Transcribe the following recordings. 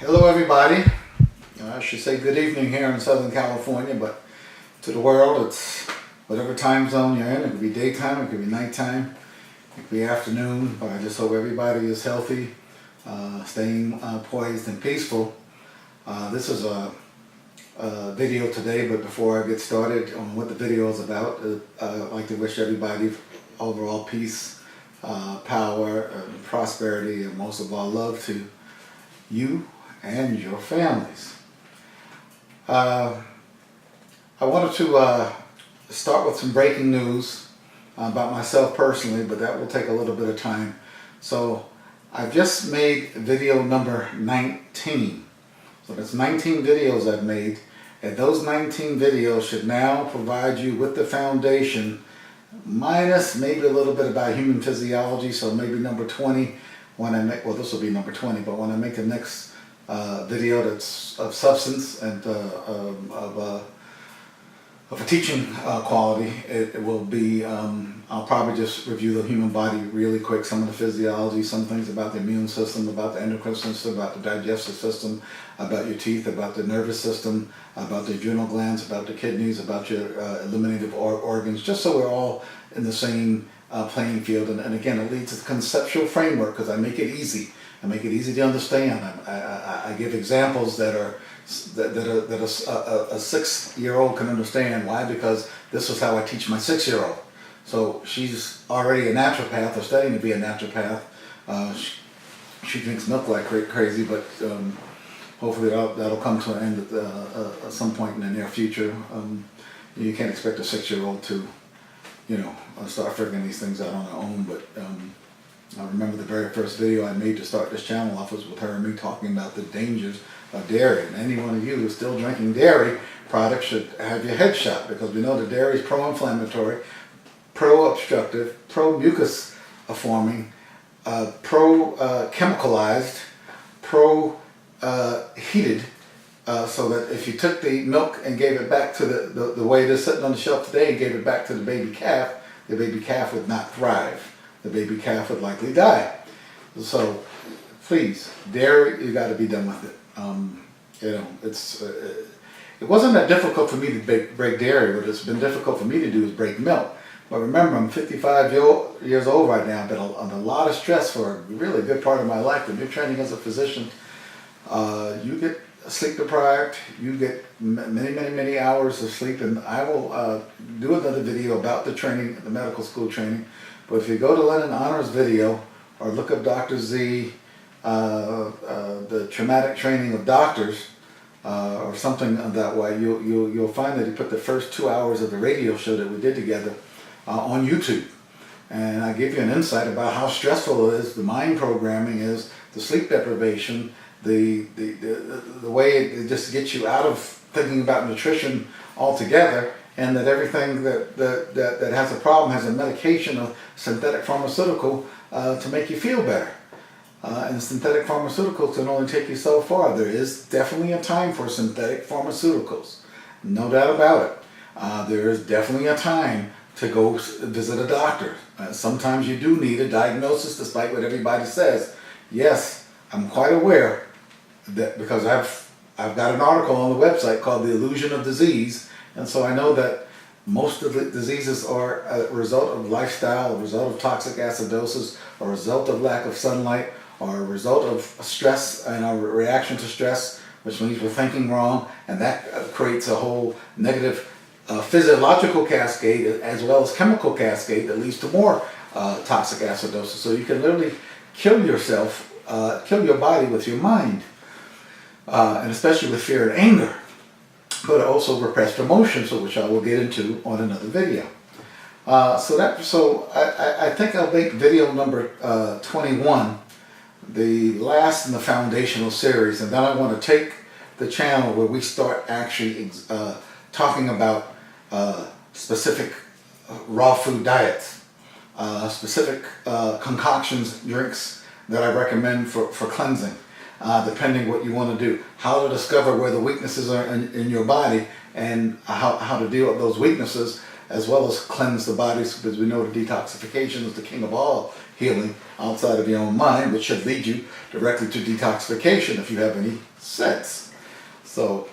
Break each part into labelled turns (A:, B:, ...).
A: Hello everybody. I should say good evening here in Southern California, but to the world it's whatever time zone you're in. It could be daytime, it could be nighttime, it could be afternoon, but I just hope everybody is healthy, staying poised and peaceful. This is a video today, but before I get started on what the video is about, I'd like to wish everybody overall peace, power, prosperity, and most of all love to you and your families. I wanted to start with some breaking news about myself personally, but that will take a little bit of time. So I've just made video number 19. So that's 19 videos I've made, and those 19 videos should now provide you with the foundation, minus maybe a little bit about human physiology. So maybe number 20 when I make, well, this will be number 20, but when I make the next video that's of substance and of a teaching quality, it will be, I'll probably just review the human body really quick, some of the physiology, some things about the immune system, about the endocrine system, about the digestive system, about your teeth, about the nervous system, about the adrenal glands, about the kidneys, about your eliminative organs, just so we're all in the same playing field. And again, it leads to the conceptual framework because I make it easy. I make it easy to understand. I give examples that a 6-year-old can understand. Why? Because this is how I teach my 6-year-old. So she's already a naturopath or studying to be a naturopath. She drinks milk like crazy, but hopefully that'll come to an end at some point in the near future. You can't expect a 6-year-old to, start figuring these things out on her own, but I remember the very first video I made to start this channel off was with her and me talking about the dangers of dairy. And any one of you who's still drinking dairy products should have your head shot, because we know that dairy is pro-inflammatory, pro-obstructive, pro-mucus forming, pro-chemicalized, pro-heated, so that if you took the milk and gave it back to the way it is sitting on the shelf today and gave it back to the baby calf would not thrive. The baby calf would likely die. So please, dairy, you got to be done with it. It wasn't that difficult for me to break dairy. What it's been difficult for me to do is break milk. But remember, I'm 55 years old right now. I've been under a lot of stress for a really good part of my life. When you're training as a physician, you get sleep deprived, you get many hours of sleep, and I will do another video about the training, the medical school training. But if you go to Lennon Honors video or look up Dr. Z, the traumatic training of doctors, or something that way, you'll find that he put the first 2 hours of the radio show that we did together on YouTube. And I give you an insight about how stressful it is, the mind programming is, the sleep deprivation, the way it just gets you out of thinking about nutrition altogether, and that everything that has a problem has a medication or synthetic pharmaceutical to make you feel better. And synthetic pharmaceuticals can only take you so far. There is definitely a time for synthetic pharmaceuticals, no doubt about it. There is definitely a time to go visit a doctor. Sometimes you do need a diagnosis, despite what everybody says. Yes, I'm quite aware that, because I've got an article on the website called The Illusion of Disease, and so I know that most of the diseases are a result of lifestyle, a result of toxic acidosis, a result of lack of sunlight, or a result of stress and a reaction to stress, which means we're thinking wrong, and that creates a whole negative physiological cascade as well as chemical cascade that leads to more toxic acidosis. So you can literally kill yourself, kill your body with your mind, and especially with fear and anger, but also repressed emotions, which I will get into on another video. So I think I'll make video number 21 the last in the foundational series, and then I want to take the channel where we start actually talking about specific raw food diets, specific concoctions, drinks that I recommend for cleansing, depending what you want to do, how to discover where the weaknesses are in your body, and how to deal with those weaknesses, as well as cleanse the body, because we know the detoxification is the king of all healing outside of your own mind, which should lead you directly to detoxification if you have any sense. So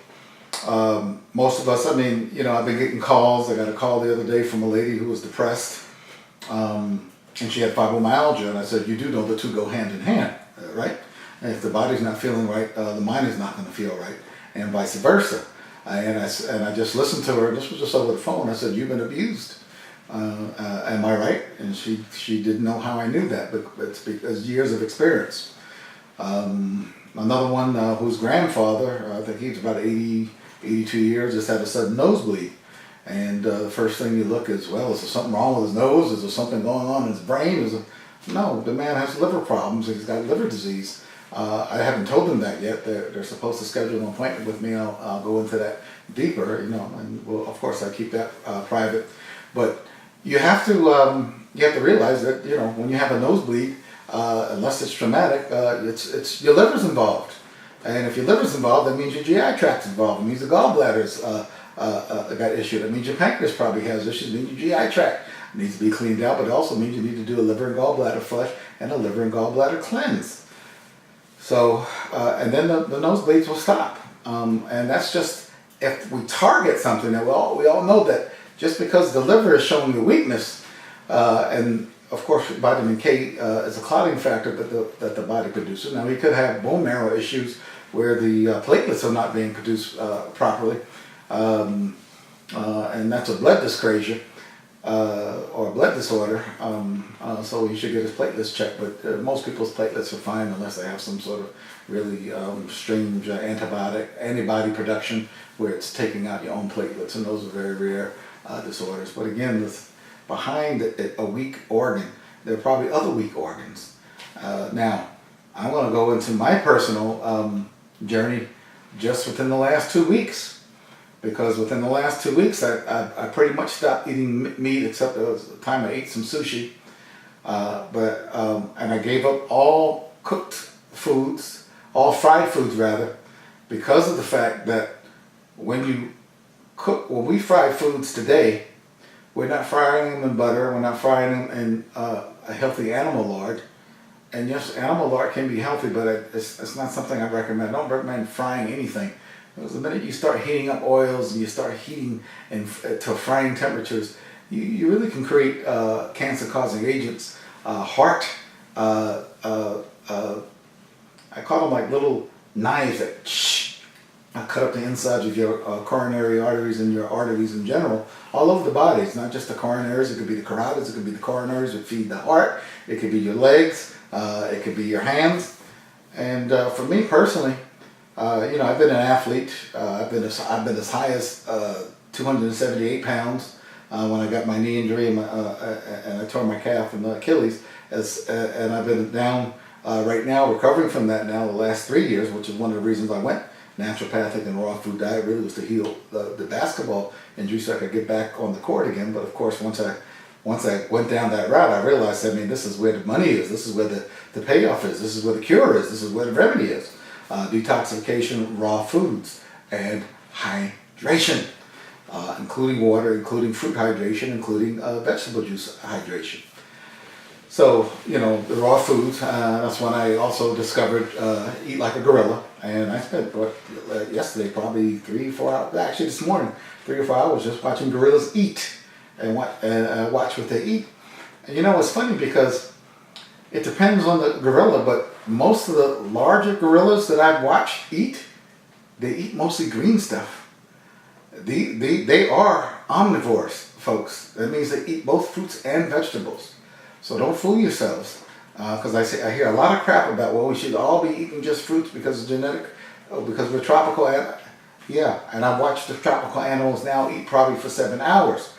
A: most of us, I mean, you know, I've been getting calls. I got a call the other day from a lady who was depressed, and she had fibromyalgia, and I said, you do know the two go hand in hand, right? And if the body's not feeling right, the mind is not going to feel right, and vice versa. And I just listened to her. This was just over the phone. I said, you've been abused. Am I right? And she didn't know how I knew that, but it's because years of experience. Another one whose grandfather, I think he was about 80, 82 years, just had a sudden nosebleed. And the first thing you look is, well, is there something wrong with his nose? Is there something going on in his brain? No, the man has liver problems. He's got liver disease. I haven't told them that yet. They're supposed to schedule an appointment with me. I'll go into that deeper, you know, and well, of course I keep that private. But you have to realize that, you know, when you have a nosebleed, unless it's traumatic, it's your liver's involved. And if your liver's involved, that means your GI tract's involved. It means the gallbladder's got issued. It means your pancreas probably has issues. It means your GI tract needs to be cleaned out, but it also means you need to do a liver and gallbladder flush and a liver and gallbladder cleanse. So, and then the nosebleeds will stop. And that's just, if we target something, that we all know that just because the liver is showing the weakness, and of course vitamin K is a clotting factor that the body produces. Now we could have bone marrow issues where the platelets are not being produced properly, and that's a blood dyscrasia. Or a blood disorder, so he should get his platelets checked. But most people's platelets are fine unless they have some sort of really strange antibody production where it's taking out your own platelets, and those are very rare disorders. But again, behind a weak organ, there are probably other weak organs. Now, I'm going to go into my personal journey just within the last 2 weeks. Because within the last 2 weeks, I pretty much stopped eating meat, except there was a time I ate some sushi. And I gave up all cooked foods, all fried foods rather, because of the fact that when we fry foods today, we're not frying them in butter, we're not frying them in a healthy animal lard. And yes, animal lard can be healthy, but it's not something I recommend. I don't recommend frying anything. Because the minute you start heating up oils and you start heating to frying temperatures, you really can create cancer-causing agents. I call them like little knives that cut up the insides of your coronary arteries and your arteries in general, all over the body. It's not just the coronaries, it could be the carotids, it could be the coronaries that feed the heart, it could be your legs, it could be your hands. And for me personally, you know, I've been an athlete. I've been as high as 278 pounds when I got my knee injury and I tore my calf and the Achilles. And I've been down right now, recovering from that now the last 3 years, which is one of the reasons I went naturopathic and raw food diet. Really was to heal the basketball injury so I could get back on the court again. But of course, once I went down that route, I realized, I mean, this is where the money is. This is where the payoff is. This is where the cure is. This is where the remedy is. Detoxification, raw foods, and hydration, including water, including fruit hydration, including vegetable juice hydration. So, you know, the raw foods, that's when I also discovered Eat Like a Gorilla. And I spent, yesterday, probably 3 or 4 hours, actually this morning, 3 or 4 hours just watching gorillas eat and watch what they eat. And you know, it's funny because it depends on the gorilla, but most of the larger gorillas that I've watched eat, they eat mostly green stuff. They are omnivores, folks. That means they eat both fruits and vegetables. So don't fool yourselves, because I hear a lot of crap about, well, we should all be eating just fruits because of genetic, because we're tropical. Yeah, and I've watched the tropical animals now eat probably for 7 hours.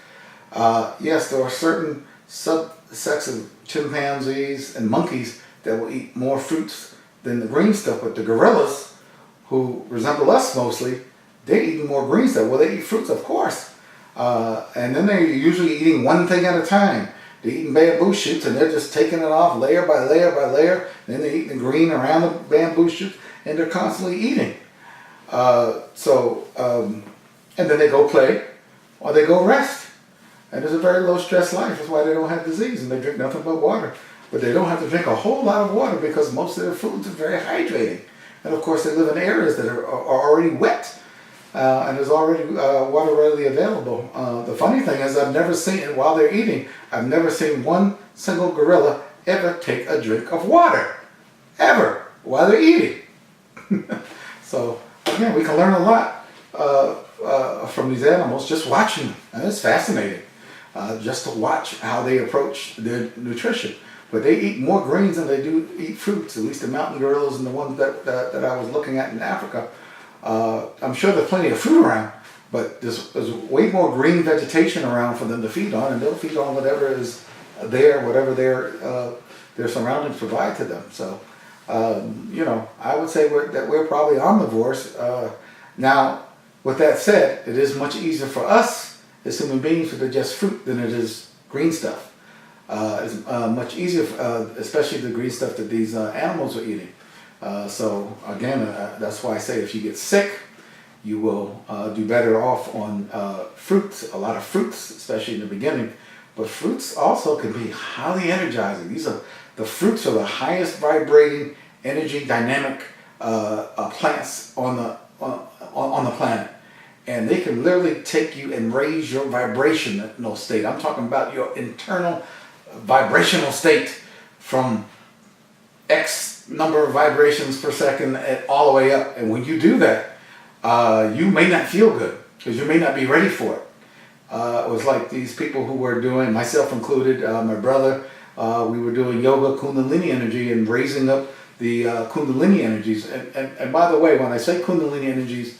A: Yes, there are certain subsects of chimpanzees and monkeys that will eat more fruits than the green stuff, but the gorillas, who resemble us mostly, they're eating more green stuff. Well, they eat fruits, of course, and then they're usually eating one thing at a time. They're eating bamboo shoots, and they're just taking it off layer by layer by layer. Then they're eating the green around the bamboo shoots, and they're constantly eating. And then they go play, or they go rest. And it's a very low stress life. That's why they don't have disease and they drink nothing but water. But they don't have to drink a whole lot of water because most of their foods are very hydrating. And of course they live in areas that are already wet. And there's already water readily available. The funny thing is I've never seen, while they're eating, I've never seen one single gorilla ever take a drink of water. Ever. While they're eating. So again, we can learn a lot from these animals just watching them. And it's fascinating just to watch how they approach their nutrition. But they eat more greens than they do eat fruits, at least the mountain gorillas and the ones that I was looking at in Africa. I'm sure there's plenty of fruit around, but there's way more green vegetation around for them to feed on, and they'll feed on whatever is there, whatever their surroundings provide to them. So, you know, I would say that we're probably omnivores. Now, with that said, it is much easier for us as human beings to digest fruit than it is green stuff. It's much easier, especially the green stuff that these animals are eating. So again, that's why I say if you get sick, you will do better off on fruits, a lot of fruits, especially in the beginning. But fruits also can be highly energizing. The fruits are the highest vibrating, energy dynamic plants on the planet. And they can literally take you and raise your vibrational state. I'm talking about your internal vibrational state from X number of vibrations per second all the way up. And when you do that, you may not feel good because you may not be ready for it. It was like these people who were doing, myself included, my brother, we were doing yoga, Kundalini energy, and raising up the Kundalini energies. And by the way, when I say Kundalini energies,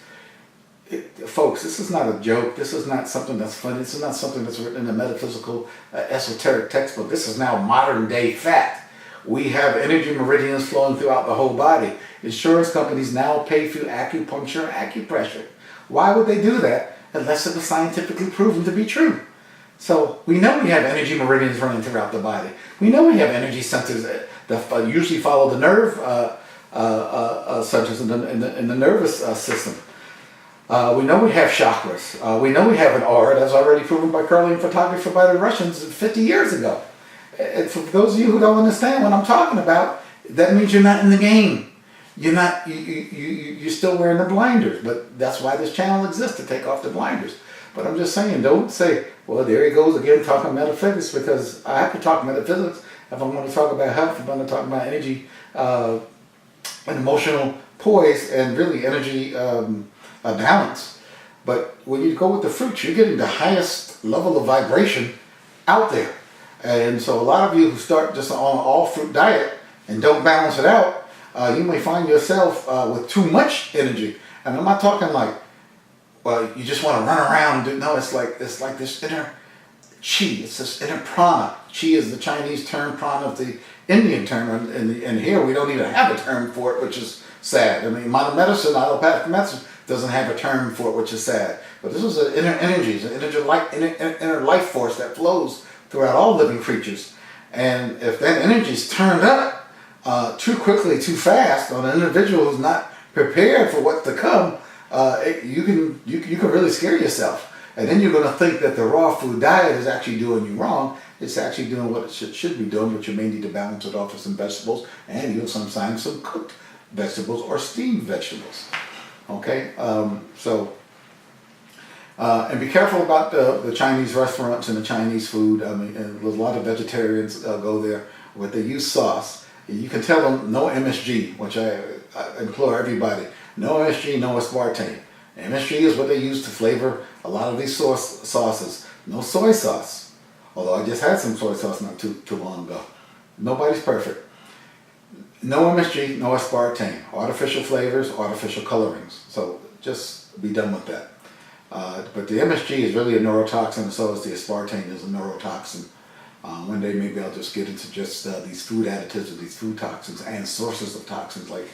A: folks, this is not a joke. This is not something that's funny. This is not something that's written in a metaphysical, esoteric textbook. This is now modern day fact. We have energy meridians flowing throughout the whole body. Insurance companies now pay for acupuncture and acupressure. Why would they do that unless it was scientifically proven to be true? So we know we have energy meridians running throughout the body. We know we have energy centers that usually follow the nerve centers in the nervous system. We know we have chakras. We know we have an aura that's already proven by Kirlian photography by the Russians 50 years ago. And for those of you who don't understand what I'm talking about, that means you're not in the game. You're still wearing the blinders. But that's why this channel exists, to take off the blinders. But I'm just saying, don't say, well, there he goes again talking metaphysics, because I have to talk metaphysics if I'm going to talk about health, if I'm going to talk about energy and emotional poise and really energy balance. But when you go with the fruits, you're getting the highest level of vibration out there. And so a lot of you who start just on an all fruit diet and don't balance it out, you may find yourself with too much energy. And I'm not talking like, well, you just want to run around and do, no, it's like this inner chi, it's this inner prana. Chi is the Chinese term, prana of the Indian term, and here we don't even have a term for it, which is sad. I mean, modern medicine, allopathic medicine, doesn't have a term for it, which is sad. But this is an inner energy, it's an inner life force that flows throughout all living creatures. And if that energy is turned up too quickly, too fast on an individual who's not prepared for what's to come, you can really scare yourself. And then you're going to think that the raw food diet is actually doing you wrong. It's actually doing what it should be doing, but you may need to balance it off with some vegetables, and even sometimes some cooked vegetables or steamed vegetables. Okay, and be careful about the Chinese restaurants and the Chinese food. I mean, and a lot of vegetarians go there, but they use sauce. You can tell them no MSG, which I implore everybody. No MSG, no aspartame. MSG is what they use to flavor a lot of these sauces. No soy sauce. Although I just had some soy sauce not too long ago. Nobody's perfect. No MSG, no aspartame. Artificial flavors, artificial colorings. So just be done with that. But the MSG is really a neurotoxin, and so is the aspartame is a neurotoxin. One day maybe I'll just get into just these food additives or these food toxins and sources of toxins. Like,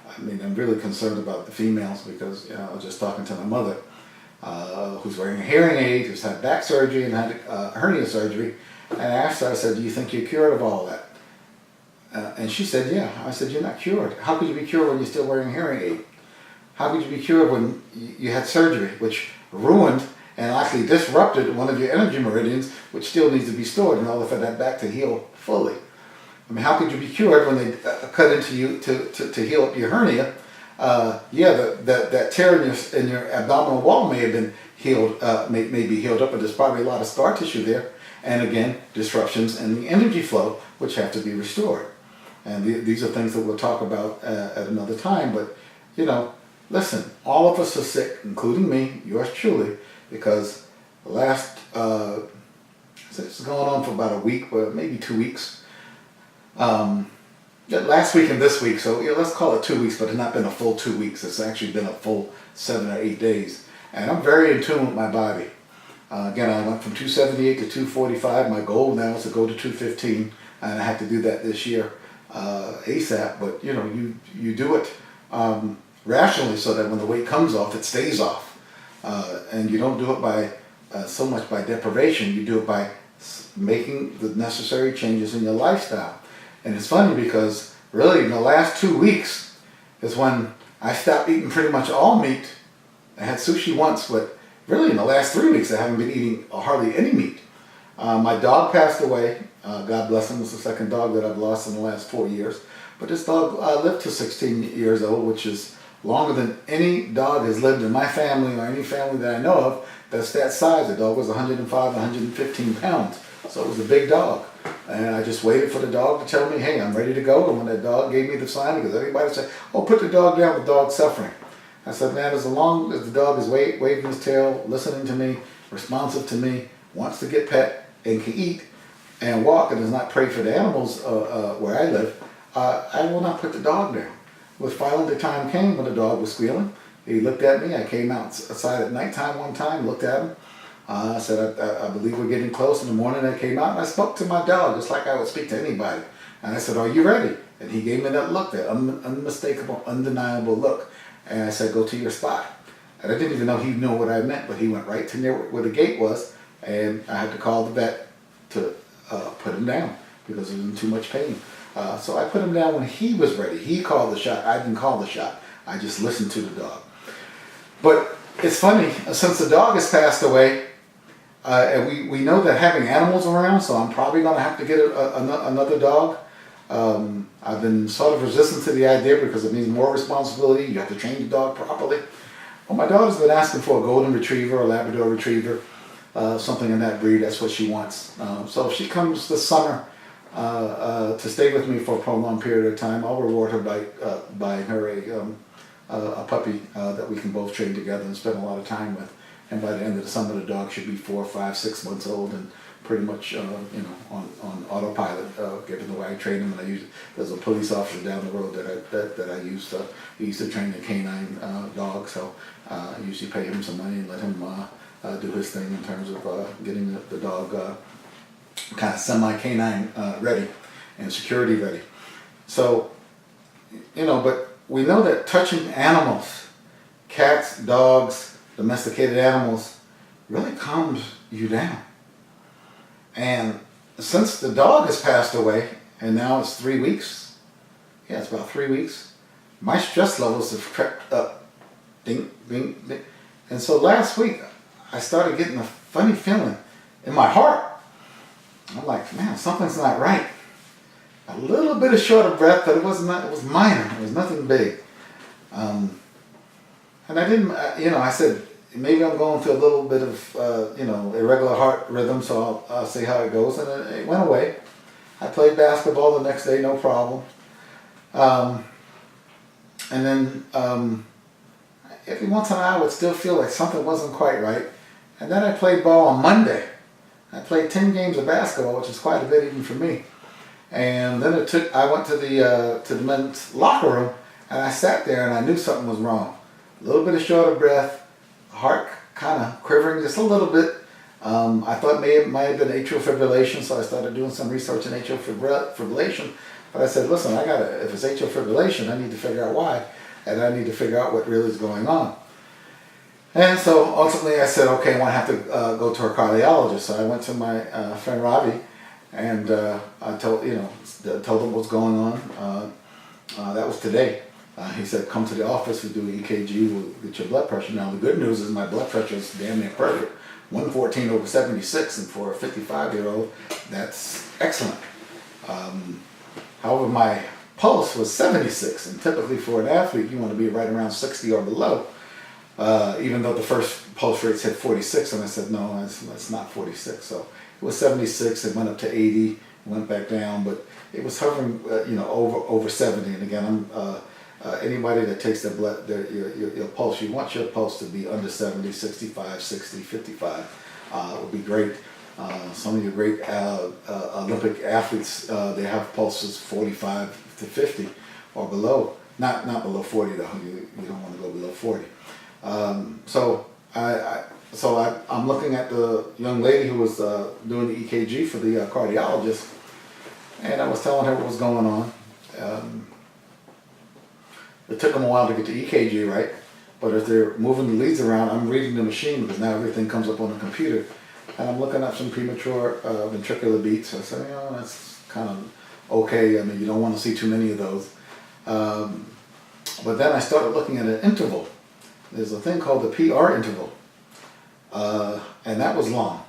A: I mean, I'm really concerned about the females because, I was just talking to my mother who's wearing a hearing aid, who's had back surgery and had hernia surgery. And I asked her, I said, do you think you're cured of all that? And she said, yeah. I said, you're not cured. How could you be cured when you're still wearing a hearing aid? How could you be cured when you had surgery, which ruined and actually disrupted one of your energy meridians, which still needs to be stored in order for that back to heal fully. I mean, how could you be cured when they cut into you to heal up your hernia? That tear in your abdominal wall may have been healed, may be healed up, but there's probably a lot of scar tissue there. And again, disruptions in the energy flow, which have to be restored. And these are things that we'll talk about at another time. But, listen, all of us are sick, including me, yours truly, because the last, it's going on for about a week, or maybe 2 weeks. Last week and this week, so let's call it 2 weeks, but it's not been a full 2 weeks. It's actually been a full 7 or 8 days. And I'm very in tune with my body. Again, I went from 278 to 245. My goal now is to go to 215, and I have to do that this year ASAP. But you do it rationally so that when the weight comes off, it stays off, and you don't do it by so much by deprivation. You do it by making the necessary changes in your lifestyle. And it's funny because really in the last 2 weeks is when I stopped eating pretty much all meat. I had sushi once, but really in the last 3 weeks I haven't been eating hardly any meat. My dog passed away. God bless him. It's the second dog that I've lost in the last 4 years. But this dog lived to 16 years old, which is longer than any dog has lived in my family or any family that I know of that's that size. The dog was 105, 115 pounds. So it was a big dog. And I just waited for the dog to tell me, hey, I'm ready to go. And when that dog gave me the sign, because everybody said, oh, put the dog down, the dog's suffering. I said, man, as long as the dog is waving his tail, listening to me, responsive to me, wants to get pet and can eat and walk and does not prey for the animals where I live, I will not put the dog down. But finally the time came when the dog was squealing. He looked at me. I came outside at nighttime one time, looked at him. I said, I believe we're getting close. In the morning I came out and I spoke to my dog just like I would speak to anybody. And I said, are you ready? And he gave me that look, that unmistakable, undeniable look. And I said, go to your spot. And I didn't even know he knew what I meant, but he went right to near where the gate was. And I had to call the vet to put him down because he was in too much pain. So I put him down when he was ready. He called the shot. I didn't call the shot. I just listened to the dog. But it's funny, since the dog has passed away, and we know that having animals around, so I'm probably going to have to get another dog. I've been sort of resistant to the idea because it means more responsibility. You have to train the dog properly. Well, my daughter's been asking for a golden retriever or Labrador retriever, something in that breed. That's what she wants. So if she comes this summer to stay with me for a prolonged period of time, I'll reward her by buying her a puppy that we can both train together and spend a lot of time with. And by the end of the summer, the dog should be 4, 5, 6 months old and pretty much, on autopilot, given the way I train him. And there's a police officer down the road that I used to train a canine dog. So I usually pay him some money and let him do his thing in terms of getting the dog kind of semi-canine ready and security ready. So, but we know that touching animals, cats, dogs, domesticated animals, really calms you down. And since the dog has passed away, and now it's 3 weeks, it's about 3 weeks, my stress levels have crept up. Ding, ding, ding. And so last week, I started getting a funny feeling in my heart. I'm like, man, something's not right. A little bit of short of breath, but it was minor. It was nothing big. And I didn't, I said, maybe I'm going through a little bit of, irregular heart rhythm, so I'll see how it goes. And it went away. I played basketball the next day, no problem. And then every once in a while I would still feel like something wasn't quite right. And then I played ball on Monday. I played 10 games of basketball, which is quite a bit even for me. And then I went to the men's locker room, and I sat there and I knew something was wrong. A little bit of short of breath, heart kind of quivering just a little bit. I thought it might have been atrial fibrillation, so I started doing some research in atrial fibrillation. But I said, listen, if it's atrial fibrillation, I need to figure out why, and I need to figure out what really is going on. And so ultimately I said, okay, I want to have to go to a cardiologist. So I went to my friend Robbie, and I told him what's going on. That was today. He said, come to the office, we do an EKG, we'll get your blood pressure. Now the good news is my blood pressure is damn near perfect. 114 over 76, and for a 55-year-old, that's excellent. However, my pulse was 76, and typically for an athlete, you want to be right around 60 or below. Even though the first pulse rate said 46, and I said, no, it's not 46. So it was 76, it went up to 80, it went back down, but it was hovering, over 70. And again, anybody that takes their blood, your pulse, you want your pulse to be under 70, 65, 60, 55, would be great. Some of your great Olympic athletes, they have pulses 45 to 50 or below. Not below 40 though. You don't want to go below 40. So I'm looking at the young lady who was doing the EKG for the cardiologist, and I was telling her what was going on. It took them a while to get the EKG right, but as they're moving the leads around, I'm reading the machine because now everything comes up on the computer, and I'm looking up some premature ventricular beats. I said, that's kind of okay. I mean, you don't want to see too many of those. But then I started looking at an interval. There's a thing called the PR interval, and that was long.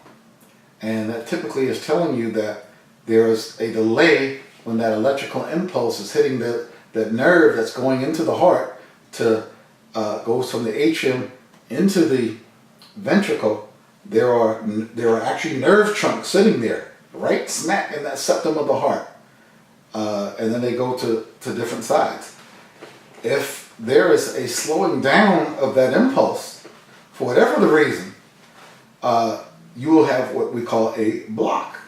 A: And that typically is telling you that there is a delay when that electrical impulse is hitting that nerve that's going into the heart to goes from the atrium into the ventricle. There are actually nerve trunks sitting there, right smack in that septum of the heart, and then they go to different sides. If there is a slowing down of that impulse, for whatever the reason, you will have what we call a block.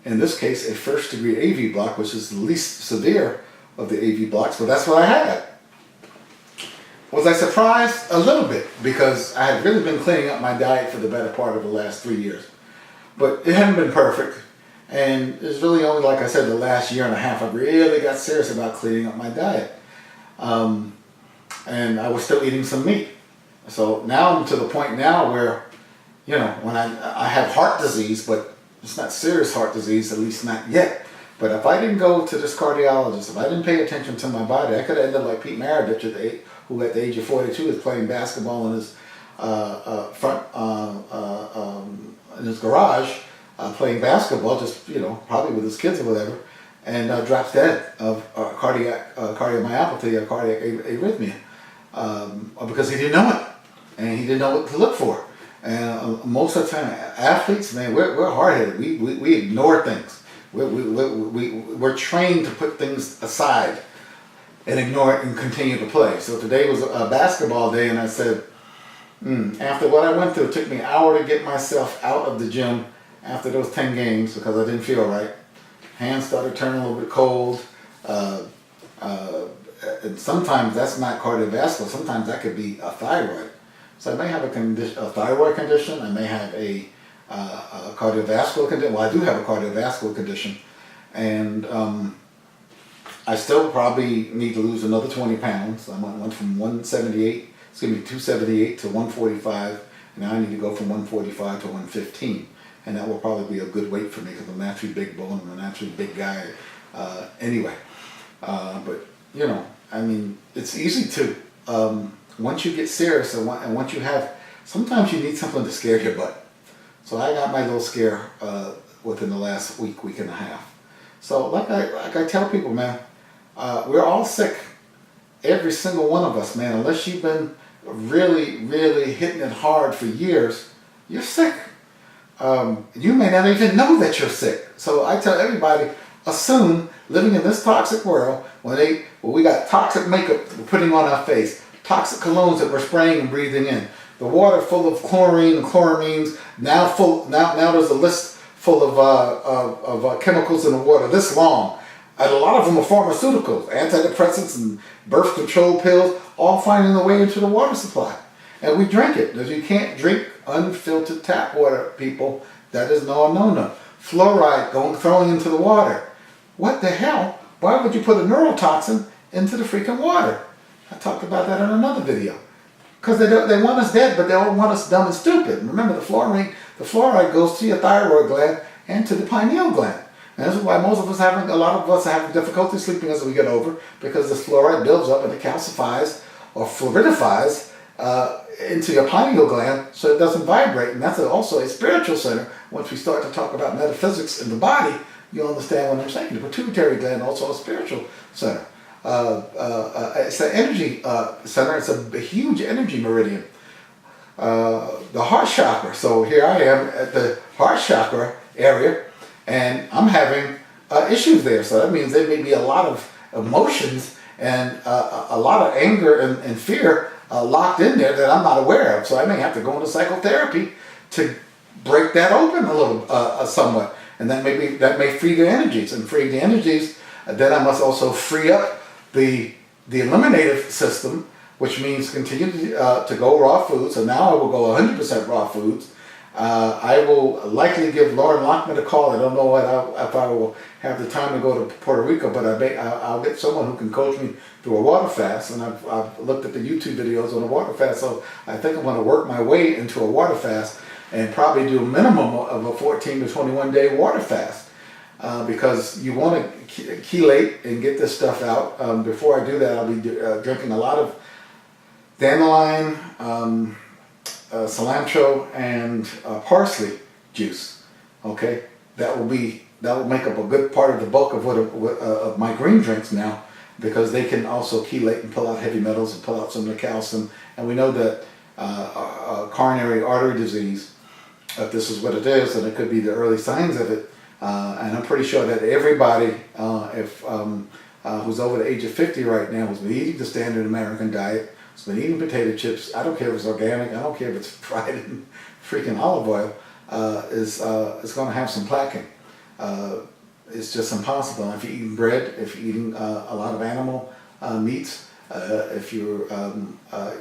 A: In this case, a first-degree AV block, which is the least severe of the AV blocks, but that's what I had. Was I surprised? A little bit, because I had really been cleaning up my diet for the better part of the last 3 years. But it hadn't been perfect, and it's really only, like I said, the last year and a half I really got serious about cleaning up my diet. And I was still eating some meat. So now I'm to the point now where, when I have heart disease, but it's not serious heart disease, at least not yet. But if I didn't go to this cardiologist, if I didn't pay attention to my body, I could have ended up like Pete Maravich, who at the age of 42 is playing basketball in his in his garage, playing basketball, just probably with his kids or whatever, and drops dead of cardiomyopathy or cardiac arrhythmia, because he didn't know it, and he didn't know what to look for. And most of the time, athletes, man, we're hard-headed. We ignore things. We're trained to put things aside and ignore it and continue to play. So today was a basketball day, and I said, after what I went through, it took me an hour to get myself out of the gym after those 10 games because I didn't feel right. Hands started turning a little bit cold. And sometimes that's not cardiovascular. Sometimes that could be a thyroid. So I may have a thyroid condition. I may have a cardiovascular condition. Well, I do have a cardiovascular condition. And I still probably need to lose another 20 pounds. I went from 278 to 145. And now I need to go from 145 to 115. And that will probably be a good weight for me because I'm naturally big bone. I'm a naturally big guy anyway. But, it's easy to, once you get serious and once you have, sometimes you need something to scare your butt. So I got my little scare within the last week and a half. So like I tell people, man, we're all sick. Every single one of us, man, unless you've been really, really hitting it hard for years, you're sick. You may not even know that you're sick. So I tell everybody, assume living in this toxic world, when we got toxic makeup we're putting on our face, toxic colognes that we're spraying and breathing in, the water full of chlorine and chloramines, now there's a list full of chemicals in the water this long. And a lot of them are pharmaceuticals, antidepressants and birth control pills, all finding their way into the water supply. And we drink it, because you can't drink unfiltered tap water, people. That is no. Fluoride throwing into the water. What the hell? Why would you put a neurotoxin into the freaking water? I talked about that in another video. Because they want us dead, but they don't want us dumb and stupid. Remember, the fluoride goes to your thyroid gland and to the pineal gland. And this is why a lot of us are having difficulty sleeping as we get older, because this fluoride builds up and it calcifies or fluoridifies into your pineal gland so it doesn't vibrate. And that's also a spiritual center. Once we start to talk about metaphysics in the body, you'll understand what I'm saying. The pituitary gland also a spiritual center. It's an energy center. It's a huge energy meridian. The heart chakra. So here I am at the heart chakra area, and I'm having issues there. So that means there may be a lot of emotions and a lot of anger and fear locked in there that I'm not aware of. So I may have to go into psychotherapy to break that open a little, somewhat. And that may free the energies. And free the energies, then I must also free up the eliminative system, which means continue to go raw food. So now I will go 100% raw foods. I will likely give Lauren Lockman a call. I don't know if I will have the time to go to Puerto Rico, but I'll get someone who can coach me through a water fast. And I've looked at the YouTube videos on a water fast, so I think I'm going to work my way into a water fast and probably do a minimum of a 14 to 21 day water fast. Because you want to chelate and get this stuff out. Before I do that, I'll be drinking a lot of dandelion, cilantro, and parsley juice. Okay, that will make up a good part of the bulk of of my green drinks now, because they can also chelate and pull out heavy metals and pull out some of the calcium. And we know that coronary artery disease, if this is what it is, and it could be the early signs of it. And I'm pretty sure that everybody, who's over the age of 50 right now, who's been eating the standard American diet, who's been eating potato chips, I don't care if it's organic, I don't care if it's fried in freaking olive oil, is going to have some plaquing. It's just impossible. And if you're eating bread, if you're eating a lot of animal meats, if you're,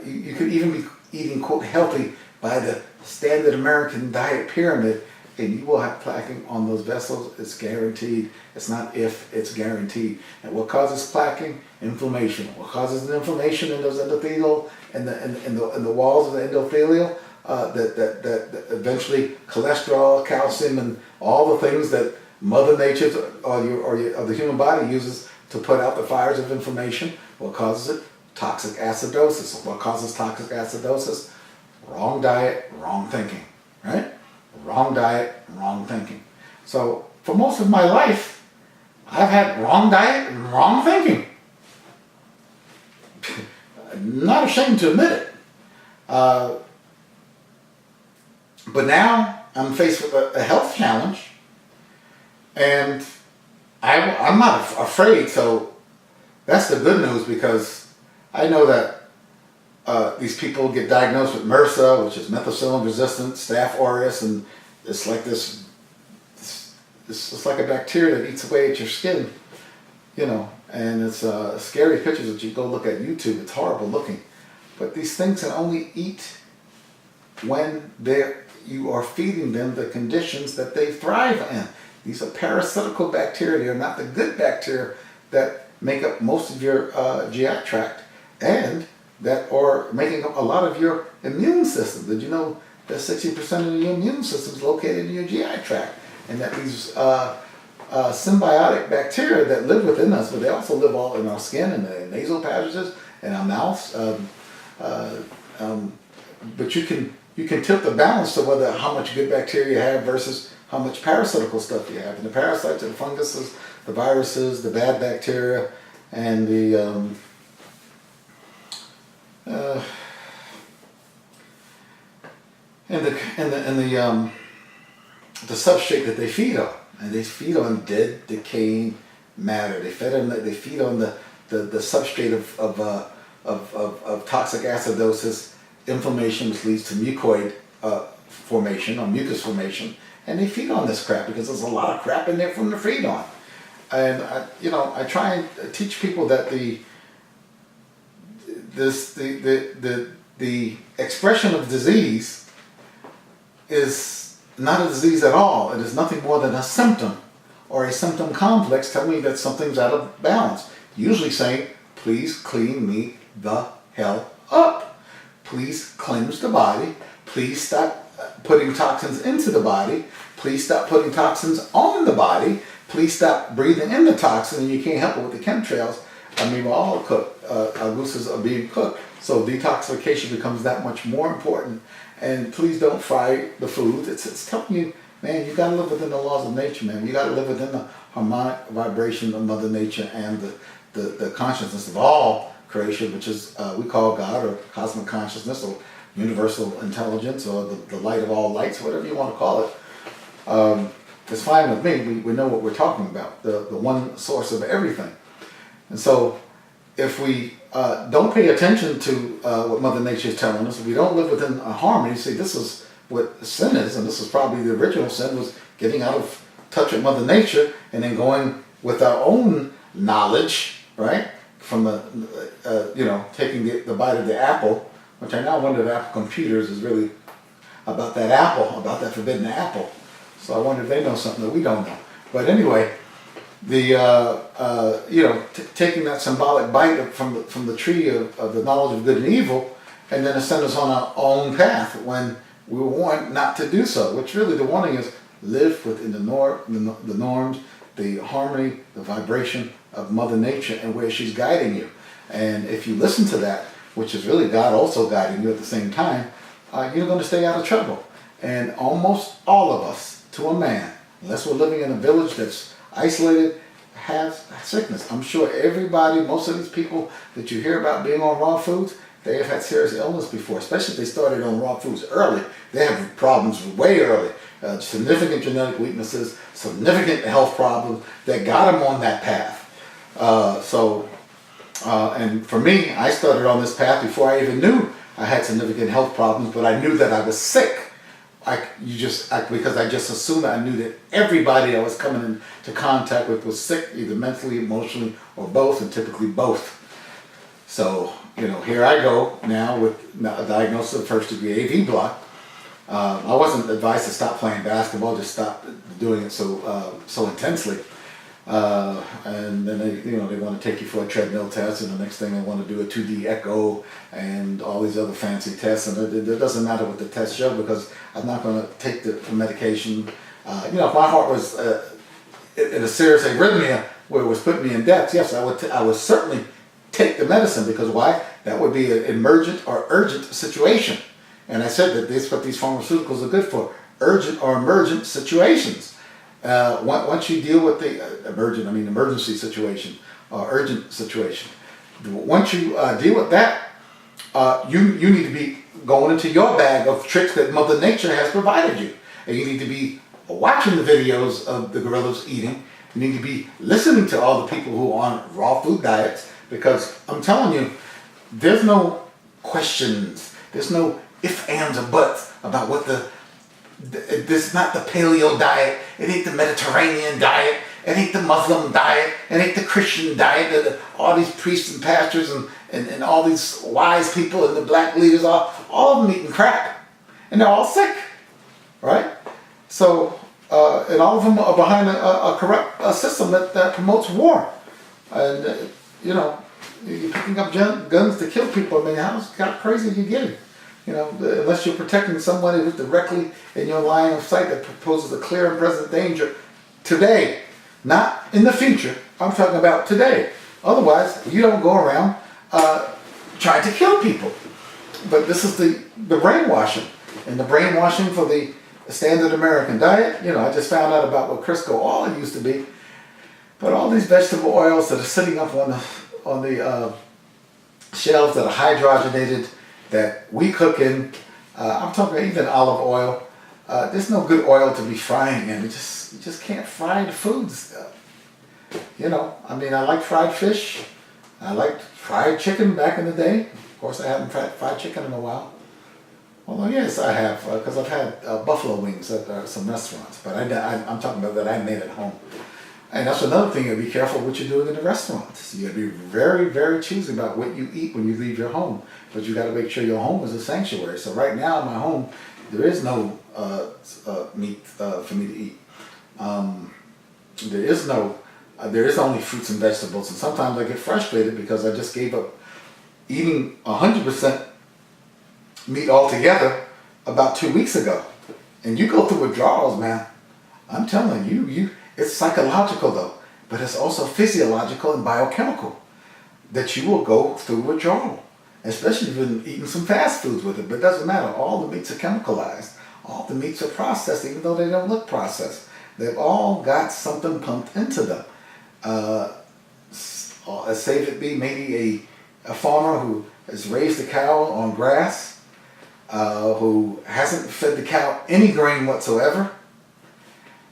A: you could even be eating, quote, healthy by the standard American diet pyramid, and you will have plaquing on those vessels. It's guaranteed. It's not if, it's guaranteed. And what causes plaquing? Inflammation. What causes the inflammation in those endothelial, in the walls of the endothelial? That eventually cholesterol, calcium, and all the things that Mother Nature or the human body uses to put out the fires of inflammation. What causes it? Toxic acidosis. What causes toxic acidosis? Wrong diet, wrong thinking, right? Wrong diet, wrong thinking. So for most of my life, I've had wrong diet and wrong thinking. Not ashamed to admit it. But now I'm faced with a health challenge, and I'm not afraid. So that's the good news, because I know that these people get diagnosed with MRSA, which is methicillin-resistant Staph aureus, and it's like it's like a bacteria that eats away at your skin, you know. And it's scary pictures that you go look at YouTube. It's horrible looking, but these things can only eat when you are feeding them the conditions that they thrive in. These are parasitical bacteria. They're not the good bacteria that make up most of your GI tract, and that are making up a lot of your immune system. Did you know that 60% of your immune system is located in your GI tract? And that these symbiotic bacteria that live within us, but they also live all in our skin and the nasal passages and our mouths. But you can tilt the balance to whether how much good bacteria you have versus how much parasitical stuff you have. And the parasites are the funguses, the viruses, the bad bacteria, and the substrate that they feed on, and they feed on dead, decaying matter. They feed on the substrate of toxic acidosis, inflammation, which leads to mucoid formation or mucus formation, and they feed on this crap because there's a lot of crap in there for them to feed on. And I try and teach people that the expression of disease is not a disease at all. It is nothing more than a symptom or a symptom complex telling me that something's out of balance. Usually saying, please clean me the hell up. Please cleanse the body. Please stop putting toxins into the body. Please stop putting toxins on the body. Please stop breathing in the toxin, and you can't help it with the chemtrails. I mean, we're all cooked. Our gooses are being cooked So detoxification becomes that much more important. And please don't fry the food. It's telling you, man, you got to live within the laws of nature, man. You got to live within the harmonic vibration of Mother Nature and the consciousness of all creation, which is we call God or cosmic consciousness or universal intelligence or the light of all lights, whatever you want to call it. It's fine with me. We know what we're talking about, the one source of everything. And so if we don't pay attention to what Mother Nature is telling us, if we don't live within a harmony, see, this is what sin is, and this is probably the original sin, was getting out of touch with Mother Nature and then going with our own knowledge, right? From taking the bite of the apple, which I now wonder if Apple Computers is really about that apple, about that forbidden apple. So I wonder if they know something that we don't know. But anyway, taking that symbolic bite from the tree of the knowledge of good and evil, and then to send us on our own path when we were warned not to do so. Which really the warning is live within the norms, the harmony, the vibration of Mother Nature and where she's guiding you. And if you listen to that, which is really God also guiding you at the same time, you're going to stay out of trouble. And almost all of us, to a man, unless we're living in a village that's isolated, has sickness. I'm sure everybody, most of these people that you hear about being on raw foods, they have had serious illness before, especially if they started on raw foods early. They have problems way early. Significant genetic weaknesses, significant health problems that got them on that path. And for me, I started on this path before I even knew I had significant health problems, but I knew that I was sick. Because I just assumed I knew that everybody I was coming into contact with was sick, either mentally, emotionally, or both, and typically both. So, here I go now with a diagnosis of first-degree AV block. I wasn't advised to stop playing basketball, just stop doing it so intensely. And then they want to take you for a treadmill test, and the next thing they want to do a 2D echo and all these other fancy tests. And it doesn't matter what the tests show, because I'm not going to take the medication. If my heart was in a serious arrhythmia where it was putting me in death, yes, I would certainly take the medicine, because why? That would be an emergent or urgent situation. And I said that this is what these pharmaceuticals are good for, urgent or emergent situations. Once you deal with the emergency situation or urgent situation, once you deal with that, you need to be going into your bag of tricks that Mother Nature has provided you. And you need to be watching the videos of the gorillas eating. You need to be listening to all the people who are on raw food diets, because I'm telling you, there's no questions, there's no ifs, ands, or buts about what this is not the paleo diet, it ain't the Mediterranean diet, it ain't the Muslim diet, it ain't the Christian diet, all these priests and pastors and all these wise people and the black leaders, all of them eating crap. And they're all sick, right? So, and all of them are behind a corrupt system that promotes war. And, you're picking up guns to kill people. I mean, how crazy are you getting? Unless you're protecting somebody who's directly in your line of sight that poses a clear and present danger today, not in the future. I'm talking about today. Otherwise, you don't go around trying to kill people. But this is the brainwashing. And the brainwashing for the standard American diet. I just found out about what Crisco oil used to be. But all these vegetable oils that are sitting up on the shelves that are hydrogenated, that we cook in, I'm talking even olive oil. There's no good oil to be frying in. You just can't fry the foods. I like fried fish. I liked fried chicken back in the day. Of course, I haven't had fried chicken in a while. Although, yes, I have, because I've had buffalo wings at some restaurants. But I'm talking about that I made at home. And that's another thing, you gotta be careful what you're doing in the restaurants. You gotta be very, very choosy about what you eat when you leave your home. But you gotta make sure your home is a sanctuary. So right now in my home, there is no meat for me to eat. There is only fruits and vegetables. And sometimes I get frustrated because I just gave up eating 100% meat altogether about 2 weeks ago. And you go through withdrawals, man. I'm telling you, it's psychological though, but it's also physiological and biochemical, that you will go through withdrawal. especially if you've been eating some fast foods with it. But it doesn't matter. All the meats are chemicalized. All the meats are processed, even though they don't look processed. They've all got something pumped into them. Say if it be maybe a farmer who has raised a cow on grass, who hasn't fed the cow any grain whatsoever,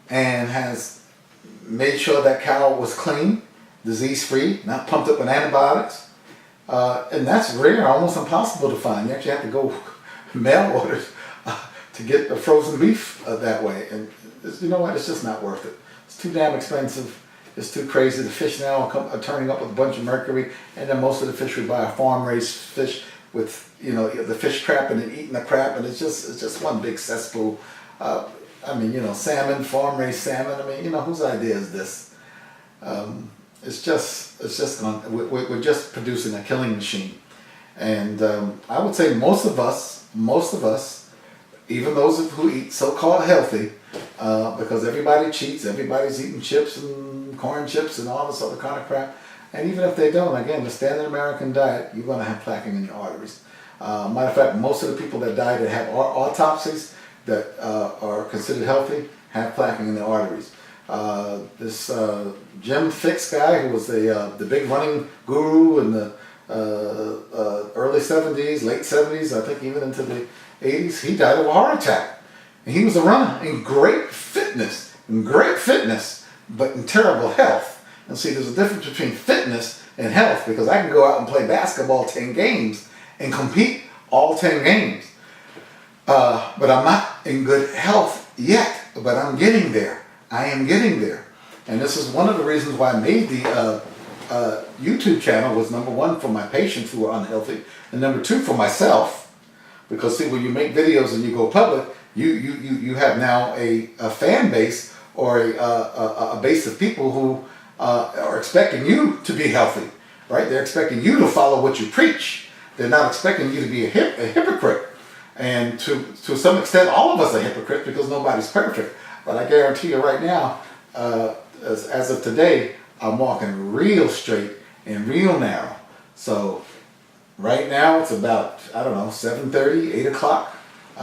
A: and has made sure that cow was clean, disease-free, not pumped up with antibiotics. And that's rare, almost impossible to find. You actually have to go mail orders to get the frozen beef that way. And you know what? It's just not worth it. It's too damn expensive. It's too crazy. The fish now are turning up with a bunch of mercury, and then most of the fish we buy are farm-raised fish with, you know, the fish trapping and eating the crap, and it's just one big cesspool. I mean, you know, salmon, farm-raised salmon. I mean, you know, whose idea is this? It's just gone. We're just producing a killing machine, and I would say most of us, even those who eat so-called healthy, because everybody cheats, everybody's eating chips and corn chips and all this other kind of crap. And even if they don't, again, the standard American diet, you're going to have plaquing in your arteries. Matter of fact, most of the people that die that have autopsies that are considered healthy have plaquing in their arteries. This Jim Fixx guy, who was the big running guru in the early 70s, late 70s, I think even into the 80s, he died of a heart attack. And he was a runner in great fitness, but in terrible health. And see, there's a difference between fitness and health, because I can go out and play basketball 10 games and compete all 10 games. But I'm not in good health yet, but I'm getting there. I am getting there. And this is one of the reasons why I made the YouTube channel. Was number one, for my patients who are unhealthy, and number two, for myself. Because see, when you make videos and you go public, you have now a fan base, or a base of people who are expecting you to be healthy, right? They're expecting you to follow what you preach. They're not expecting you to be a hypocrite. And to some extent, all of us are hypocrites, because nobody's perfect. But I guarantee you right now, as of today, I'm walking real straight and real narrow. So right now it's about, I don't know, 7:30, 8 o'clock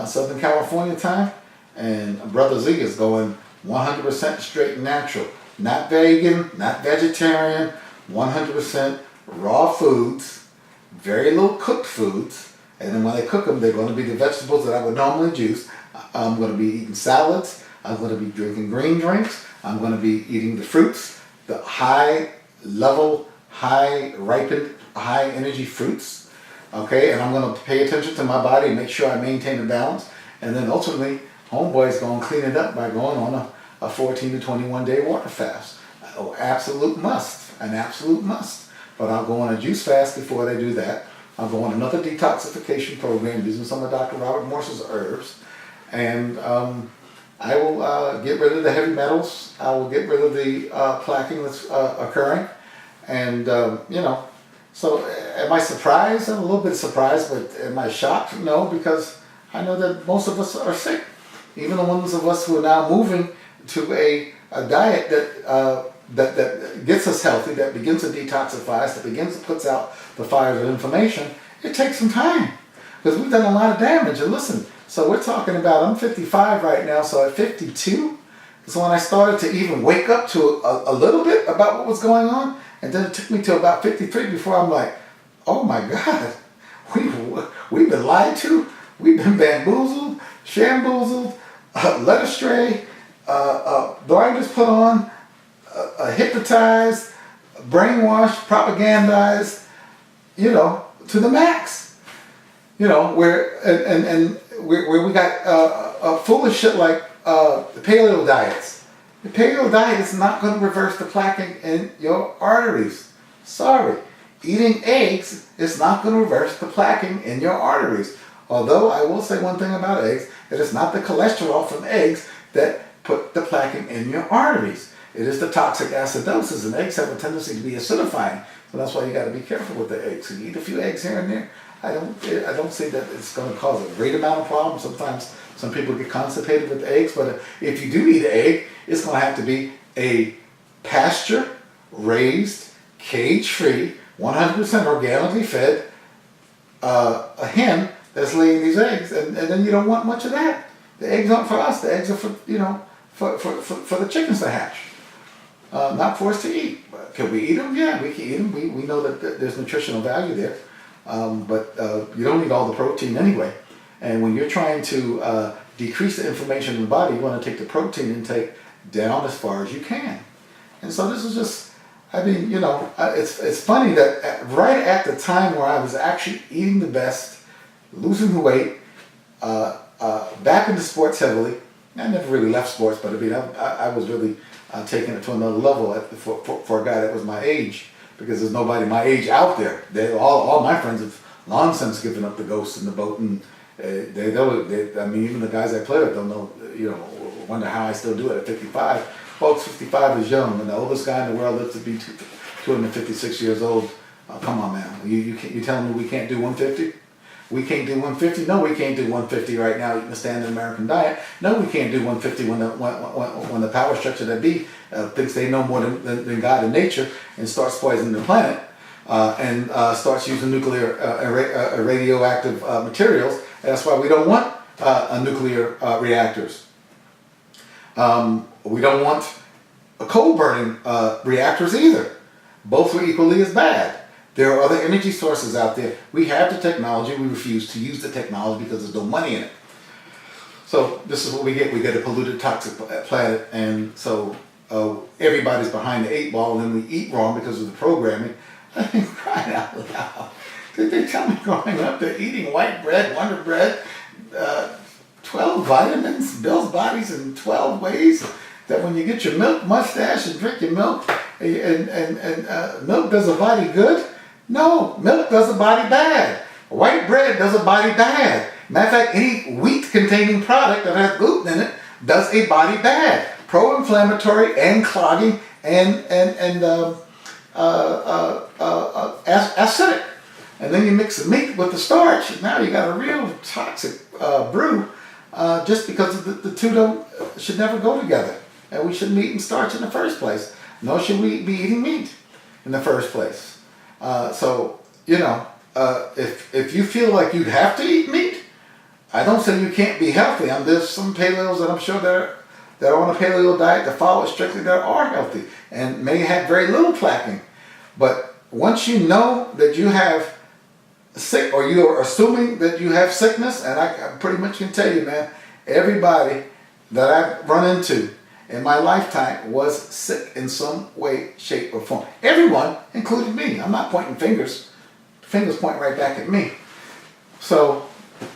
A: Southern California time. And Brother Z is going 100% straight and natural. Not vegan, not vegetarian, 100% raw foods, very little cooked foods. And then when they cook them, they're going to be the vegetables that I would normally juice. I'm going to be eating salads. I'm going to be drinking green drinks. I'm going to be eating the fruits, the high level, high ripened, high energy fruits. Okay, and I'm going to pay attention to my body and make sure I maintain a balance. And then ultimately, homeboy's going to clean it up by going on a 14 to 21 day water fast. Oh, absolute must, an absolute must. But I'll go on a juice fast before they do that. I'll go on another detoxification program using some of Dr. Robert Morse's herbs. And I will get rid of the heavy metals. I will get rid of the plaquing that's occurring. And, you know, so am I surprised? I'm a little bit surprised, but am I shocked? No, because I know that most of us are sick. Even the ones of us who are now moving to a diet that gets us healthy, that begins to detoxify us, that begins to puts out the fires of inflammation. It takes some time, because we've done a lot of damage. And listen, so we're talking about, I'm 55 right now, so at 52 is when I started to even wake up to a little bit about what was going on. And then it took me to about 53 before I'm like, oh my God, we've been lied to, we've been bamboozled, shamboozled, led astray, blinders put on, hypnotized, brainwashed, propagandized, you know, to the max. You know, where we got foolish shit like the paleo diets. The paleo diet is not going to reverse the plaquing in your arteries. Sorry. Eating eggs is not going to reverse the plaquing in your arteries. Although I will say one thing about eggs, that it's not the cholesterol from eggs that put the plaquing in your arteries. It is the toxic acidosis, and eggs have a tendency to be acidifying. So that's why you got to be careful with the eggs. You eat a few eggs here and there. I don't say that it's going to cause a great amount of problems. Sometimes some people get constipated with eggs, but if you do eat an egg, it's going to have to be a pasture-raised, cage-free, 100% organically fed a hen that's laying these eggs, and then you don't want much of that. The eggs aren't for us. The eggs are for, for the chickens to hatch, not for us to eat. Can we eat them? Yeah, we can eat them. We know that there's nutritional value there, but you don't need all the protein anyway. And when you're trying to decrease the inflammation in the body, you want to take the protein intake down as far as you can. And so this is just, I mean, it's funny that right at the time where I was actually eating the best, losing the weight, back into sports heavily. I never really left sports, but I mean, I was really taking it to another level for a guy that was my age, because there's nobody my age out there. All my friends have long since given up the ghost in the boat, and I mean, even the guys I play with don't know, wonder how I still do it at 55. Folks, 55 is young, and the oldest guy in the world lives to be 256 years old. Come on, man. You telling me we can't do 150? We can't do 150? No, we can't do 150 right now eating a standard American diet. No, we can't do 150 when the power structure that be thinks they know more than God and nature and starts poisoning the planet and starts using nuclear radioactive materials. That's why we don't want nuclear reactors. We don't want coal burning reactors either. Both are equally as bad. There are other energy sources out there. We have the technology. We refuse to use the technology because there's no money in it. So this is what we get. We get a polluted, toxic planet, and so everybody's behind the 8 ball, and then we eat wrong because of the programming. I mean, crying out loud. Did they tell me growing up that eating white bread, Wonder Bread, 12 vitamins, builds bodies in 12 ways, that when you get your milk mustache and drink your milk, and milk does a body good? No, milk does a body bad. White bread does a body bad. Matter of fact, any wheat-containing product that has gluten in it does a body bad. Pro-inflammatory and clogging and acidic. And then you mix the meat with the starch, and now you got a real toxic brew. Just because the two should never go together, and we shouldn't be eating starch in the first place. Nor should we be eating meat in the first place. So if you feel like you'd have to eat meat, I don't say you can't be healthy. There's some paleos that I'm sure that are on a paleo diet that follow it strictly that are healthy and may have very little clacking. But once you know that you have sick, or you are assuming that you have sickness, and I pretty much can tell you, man, everybody that I've run into in my lifetime was sick in some way, shape, or form. Everyone, including me. I'm not pointing fingers. Fingers point right back at me. So,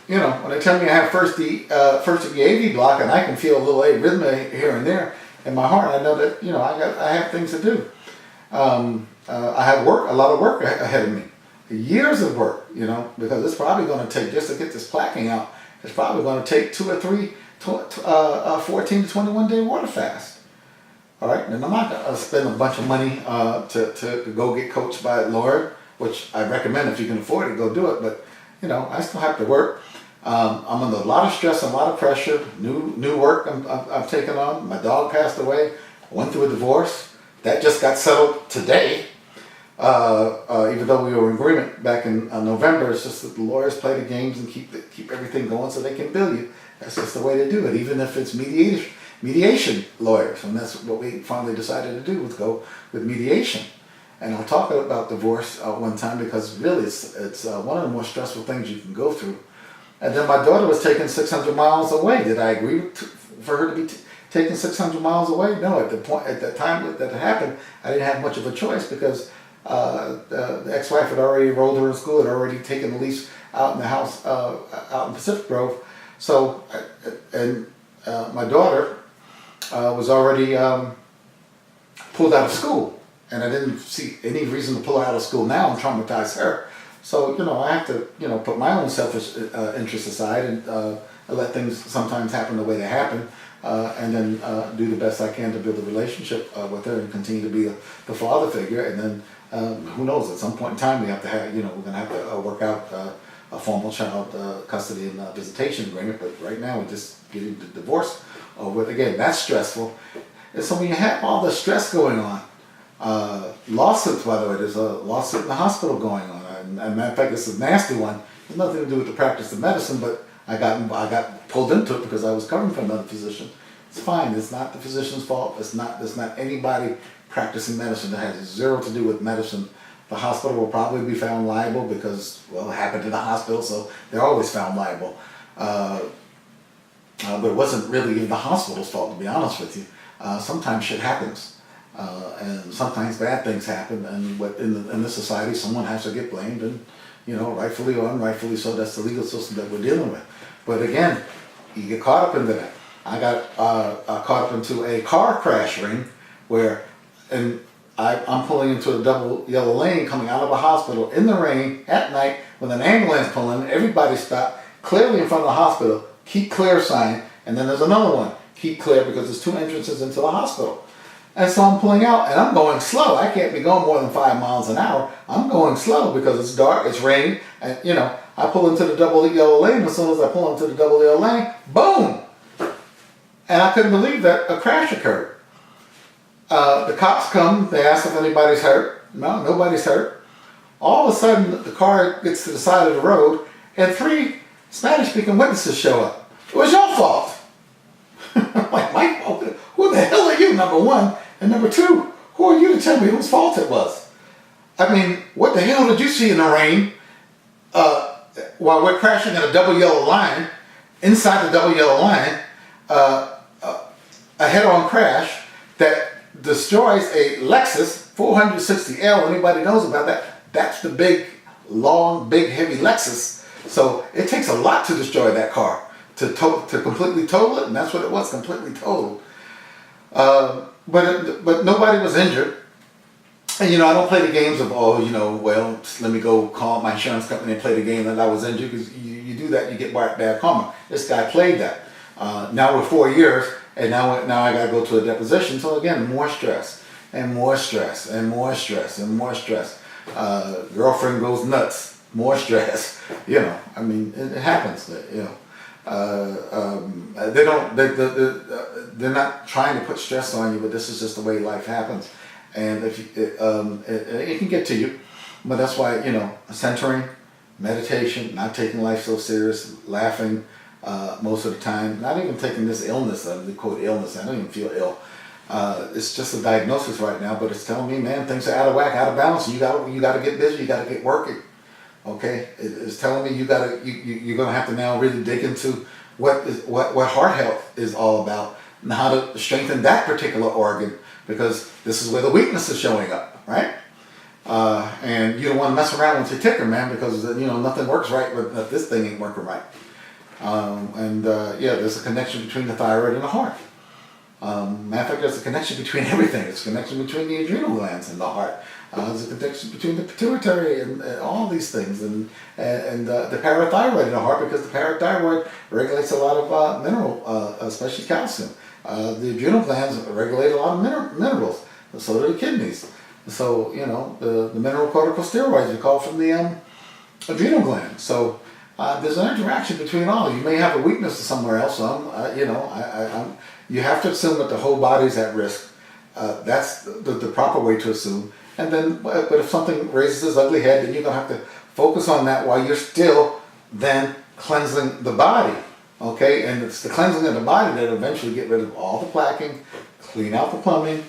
A: when they tell me I have first degree AV block, and I can feel a little arrhythmia here and there in my heart, I know that I have things to do. I have a lot of work ahead of me. Years of work, because it's probably going to take, just to get this plaquing out, it's probably going to take 2 or 3 14 to 21 day water fast. All right, and I'm not going to spend a bunch of money to go get coached by Lord, which I recommend if you can afford it, go do it. But I still have to work. I'm under a lot of stress, a lot of pressure. New work I've taken on. My dog passed away. I went through a divorce that just got settled today. Even though we were in agreement back in November, it's just that the lawyers play the games and keep everything going so they can bill you. That's just the way to do it, even if it's mediation lawyers. And that's what we finally decided to do, was go with mediation. And I'll talk about divorce one time, because really it's one of the more stressful things you can go through. And then my daughter was taken 600 miles away. Did I agree for her to be taken 600 miles away? No, at the time that it happened, I didn't have much of a choice, because the ex-wife had already enrolled her in school, had already taken the lease out in the house out in Pacific Grove. So, my daughter was already pulled out of school, and I didn't see any reason to pull her out of school now and traumatize her. So, I have to, put my own selfish interests aside and let things sometimes happen the way they happen, and then do the best I can to build a relationship with her and continue to be the father figure. And then, who knows, at some point in time we have to have, we're going to have to work out a formal child custody and visitation agreement. But right now we're just getting the divorce over. Again, that's stressful. And so when you have all the stress going on, lawsuits, by the way, there's a lawsuit in the hospital going on. And matter of fact, this is a nasty one It's nothing to do with the practice of medicine, but I got pulled into it because I was covering for another physician. It's fine. It's not the physician's fault. It's not anybody practicing medicine. That has zero to do with medicine. The hospital will probably be found liable because, well, it happened in the hospital, so they're always found liable. But it wasn't really even the hospital's fault, to be honest with you. Sometimes shit happens, and sometimes bad things happen, and in this society, someone has to get blamed, and rightfully or unrightfully so. That's the legal system that we're dealing with. But again, you get caught up into that. I got caught up into a car crash ring where, I'm pulling into a double yellow lane coming out of a hospital in the rain at night with an ambulance pulling. Everybody stopped clearly in front of the hospital. Keep clear sign, and then there's another one. Keep clear, because there's two entrances into the hospital. And so I'm pulling out, and I'm going slow. I can't be going more than 5 miles an hour. I'm going slow because it's dark, it's raining, and I pull into the double yellow lane. As soon as I pull into the double yellow lane, boom! And I couldn't believe that a crash occurred. The cops come, they ask if anybody's hurt. No, nobody's hurt. All of a sudden, the car gets to the side of the road, and 3 Spanish-speaking witnesses show up. It was your fault. I'm like, Mike, who the hell are you, number one? And number two, who are you to tell me whose fault it was? I mean, what the hell did you see in the rain while we're crashing in a double yellow line, inside the double yellow line, a head-on crash that destroys a Lexus 460L. Anybody knows about that? That's the big, long, big, heavy Lexus. So it takes a lot to destroy that car, to completely total it, and that's what it was, completely totaled. But nobody was injured. And I don't play the games of, let me go call my insurance company and play the game that I was injured, because you do that, you get bad karma. This guy played that. Now we're 4 years, and now I got to go to a deposition. So again, more stress, and more stress, and more stress, and more stress. Girlfriend goes nuts. More stress, I mean, it happens. They're not trying to put stress on you, but this is just the way life happens, and if it can get to you. But that's why centering, meditation, not taking life so serious, laughing most of the time, not even taking this illness, the quote illness. I don't even feel ill. It's just a diagnosis right now, but it's telling me, man, things are out of whack, out of balance. And you got to get busy. You got to get working. Okay, it's telling me you're gonna have to now really dig into what heart health is all about and how to strengthen that particular organ, because this is where the weakness is showing up, right? And you don't want to mess around with your ticker, man, because nothing works right, but this thing ain't working right. There's a connection between the thyroid and the heart. Matter of fact, there's a connection between everything. There's a connection between the adrenal glands and the heart. There's a connection between the pituitary and all these things, and the parathyroid in the heart, because the parathyroid regulates a lot of mineral, especially calcium. The adrenal glands regulate a lot of minerals. So do the kidneys. So the mineral corticosteroids we call from the adrenal gland. So there's an interaction between all. You may have a weakness somewhere else. You have to assume that the whole body's at risk. That's the proper way to assume. And then, but if something raises its ugly head, then you're going to have to focus on that while you're still then cleansing the body. Okay? And it's the cleansing of the body that eventually get rid of all the plaquing, clean out the plumbing,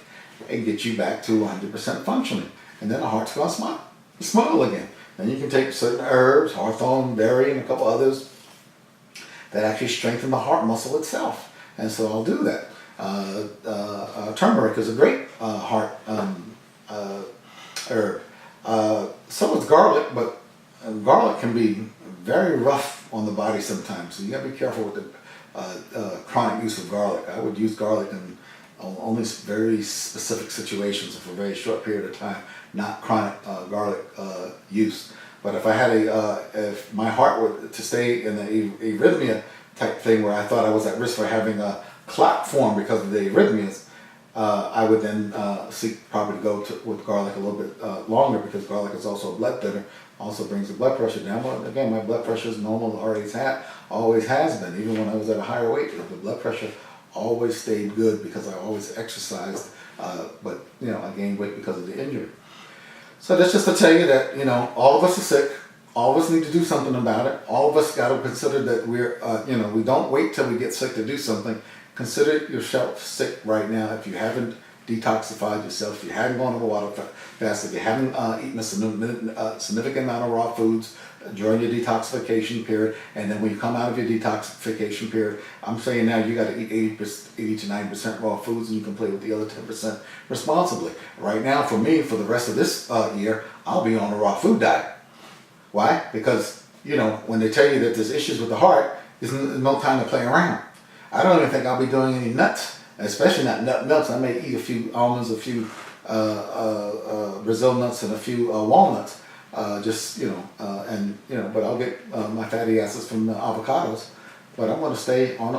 A: and get you back to 100% functioning. And then the heart's going to smile again. Then you can take certain herbs, hawthorn, berry, and a couple others that actually strengthen the heart muscle itself. And so I'll do that. Turmeric is a great heart herb. So is garlic, but garlic can be very rough on the body sometimes. So you gotta be careful with the chronic use of garlic. I would use garlic in only very specific situations for a very short period of time, not chronic garlic use. But if I had if my heart were to stay in an arrhythmia type thing where I thought I was at risk for having a clot form because of the arrhythmias, I would then seek probably to go with garlic a little bit longer, because garlic is also a blood thinner, also brings the blood pressure down. But again, my blood pressure is normal, always has been. Even when I was at a higher weight, the blood pressure always stayed good because I always exercised, but I gained weight because of the injury. So that's just to tell you that all of us are sick, all of us need to do something about it. All of us got to consider that we don't wait till we get sick to do something. Consider yourself sick right now if you haven't detoxified yourself, if you haven't gone on a water fast, if you haven't eaten a significant amount of raw foods during your detoxification period, and then when you come out of your detoxification period, I'm saying now you got to eat 80 to 90% raw foods, and you can play with the other 10% responsibly. Right now, for me, for the rest of this year, I'll be on a raw food diet. Why? Because, when they tell you that there's issues with the heart, there's no time to play around. I don't even think I'll be doing any nuts, especially not nut milks. I may eat a few almonds, a few Brazil nuts, and a few walnuts. But I'll get my fatty acids from the avocados. But I'm going to stay on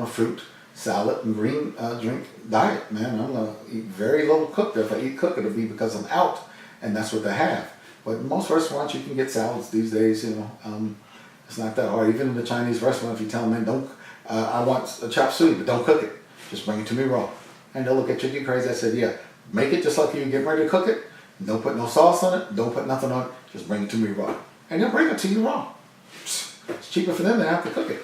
A: a fruit, salad, and green drink diet, man. I'm going to eat very little cooked. If I eat cooked, it'll be because I'm out, and that's what they have. But most restaurants, you can get salads these days. It's not that hard. Even in the Chinese restaurant, if you tell them, I want a chop suey, but don't cook it. Just bring it to me raw. And they'll look at you crazy. I said, yeah, make it just like you get ready to cook it. Don't put no sauce on it. Don't put nothing on it. Just bring it to me raw. And they'll bring it to you raw. It's cheaper for them than have to cook it.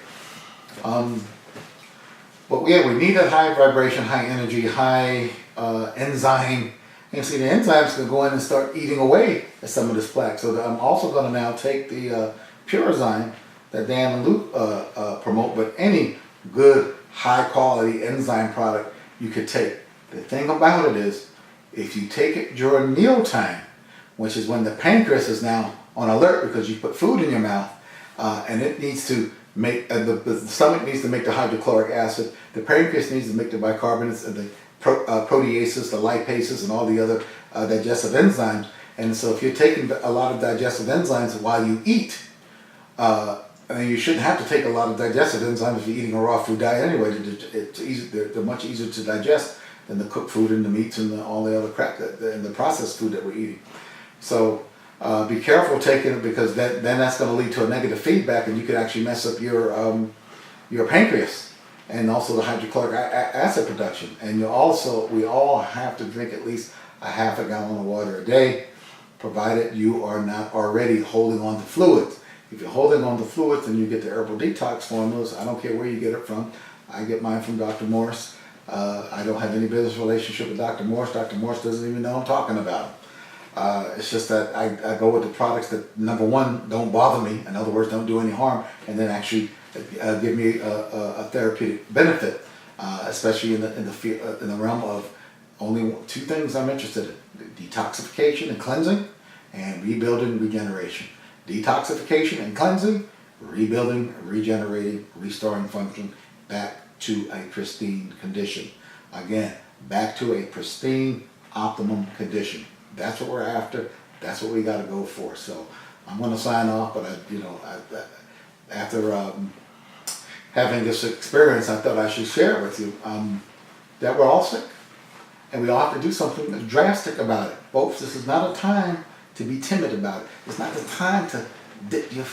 A: But yeah, we need that high vibration, high energy, high enzyme. And see, the enzymes can go in and start eating away at some of this plaque. So I'm also going to now take the Purazyme that Dan and Luke promote, but any good, high quality enzyme product you could take. The thing about it is, if you take it during mealtime, which is when the pancreas is now on alert because you put food in your mouth, and it needs to make, the stomach needs to make the hydrochloric acid, the pancreas needs to make the bicarbonates and the proteases, the lipases, and all the other digestive enzymes. And so if you're taking a lot of digestive enzymes while you eat, and you shouldn't have to take a lot of digestive enzymes if you're eating a raw food diet anyway. They're much easier to digest than the cooked food and the meats and all the other crap and the processed food that we're eating. So be careful taking it, because then that's going to lead to a negative feedback, and you could actually mess up your pancreas and also the hydrochloric acid production. And we all have to drink at least a half a gallon of water a day, provided you are not already holding on to fluids. If you're holding on to fluids, then you get the herbal detox formulas. I don't care where you get it from. I get mine from Dr. Morse. I don't have any business relationship with Dr. Morse. Dr. Morse doesn't even know I'm talking about him. It's just that I go with the products that, number one, don't bother me. In other words, don't do any harm, and then actually give me a therapeutic benefit, especially in the realm of only two things I'm interested in: detoxification and cleansing, and rebuilding and regeneration. Detoxification and cleansing, rebuilding, regenerating, restoring function back to a pristine condition. Again, back to a pristine, optimum condition. That's what we're after. That's what we got to go for. So I'm going to sign off, but after having this experience, I thought I should share it with you. That we're all sick, and we all have to do something drastic about it. Folks, this is not a time to be timid about it. It's not the time to dip your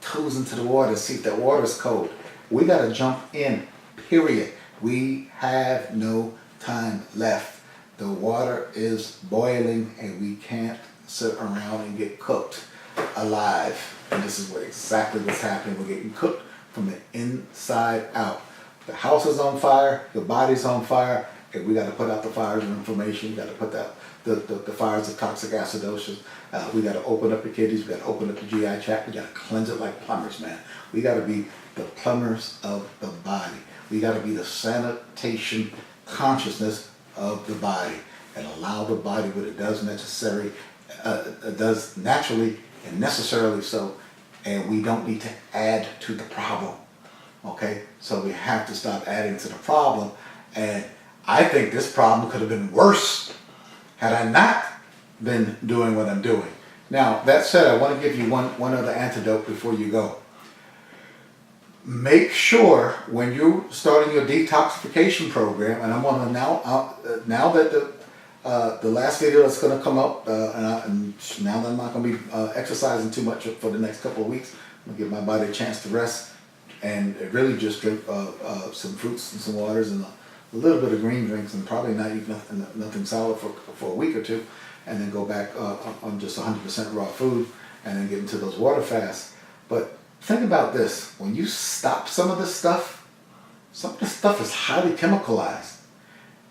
A: toes into the water, see if that water is cold. We got to jump in, period. We have no time left. The water is boiling, and we can't sit around and get cooked alive. And this is exactly what's happening. We're getting cooked from the inside out. The house is on fire, the body's on fire, and we got to put out the fires of inflammation. We got to put out the fires of toxic acidosis. We got to open up the kidneys. We got to open up the GI tract. We got to cleanse it like plumbers, man. We got to be the plumbers of the body. We got to be the sanitation consciousness of the body, and allow the body what it does does naturally and necessarily so. And we don't need to add to the problem. Okay, so we have to stop adding to the problem. And I think this problem could have been worse had I not been doing what I'm doing. Now, that said, I want to give you one other antidote before you go. Make sure when you're starting your detoxification program, and I'm going to now that the last video that's going to come up, and now that I'm not going to be exercising too much for the next couple of weeks, I'm going to give my body a chance to rest and really just drink some fruits and some waters and a little bit of green drinks, and probably not eat nothing solid for a week or two, and then go back on just 100% raw food, and then get into those water fasts. But think about this: when you stop some of this stuff, some of this stuff is highly chemicalized,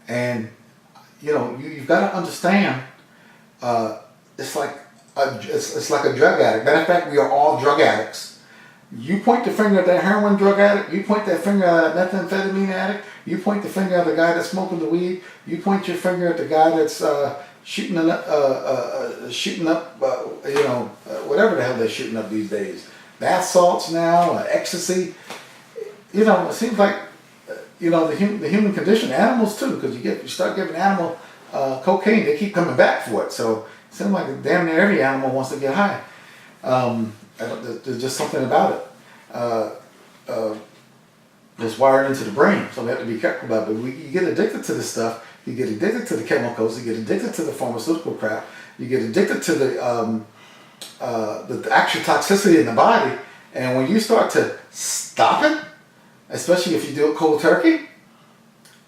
A: and you've got to understand. It's like it's like a drug addict. Matter of fact, we are all drug addicts. You point the finger at that heroin drug addict. You point that finger at that methamphetamine addict. You point the finger at the guy that's smoking the weed. You point your finger at the guy that's shooting up, whatever the hell they're shooting up these days. Bath salts now, ecstasy. It seems like the human condition, animals too, because you start giving animal cocaine, they keep coming back for it. So it seems like damn near every animal wants to get high. There's just something about it. It's wired into the brain, so we have to be careful about it. But you get addicted to this stuff. You get addicted to the chemicals. You get addicted to the pharmaceutical crap. You get addicted to the actual toxicity in the body. And when you start to stop it, especially if you do it cold turkey,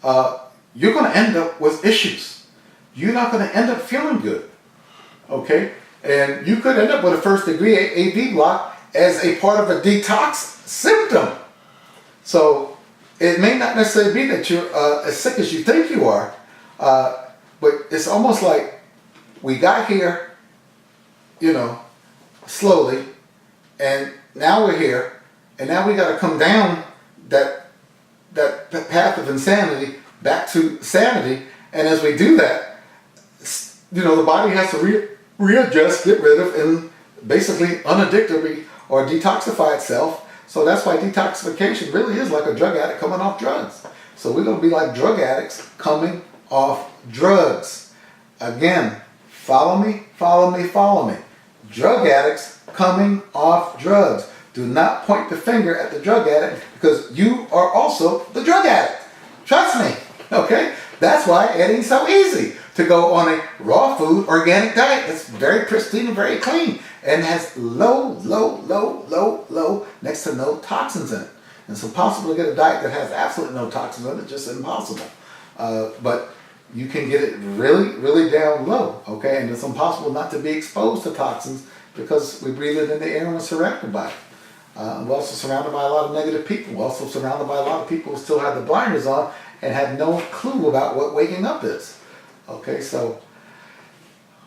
A: you're going to end up with issues. You're not going to end up feeling good. Okay? And you could end up with a first degree AV block as a part of a detox symptom. So it may not necessarily be that you're as sick as you think you are, but it's almost like we got here, slowly, and now we're here, and now we got to come down that path of insanity back to sanity. And as we do that, the body has to readjust, get rid of, and basically unaddictively or detoxify itself. So that's why detoxification really is like a drug addict coming off drugs. So we're going to be like drug addicts coming off drugs. Again, follow me, follow me, follow me. Drug addicts coming off drugs. Do not point the finger at the drug addict, because you are also the drug addict. Trust me, okay? That's why it ain't so easy to go on a raw food organic diet that's very pristine and very clean and has low, next to no toxins in it. And it's impossible to get a diet that has absolutely no toxins in it, just impossible. But you can get it really down low, okay? And it's impossible not to be exposed to toxins because we breathe it in the air and we're surrounded by it. We're also surrounded by a lot of negative people. We're also surrounded by a lot of people who still have the blinders on and have no clue about what waking up is. Okay, so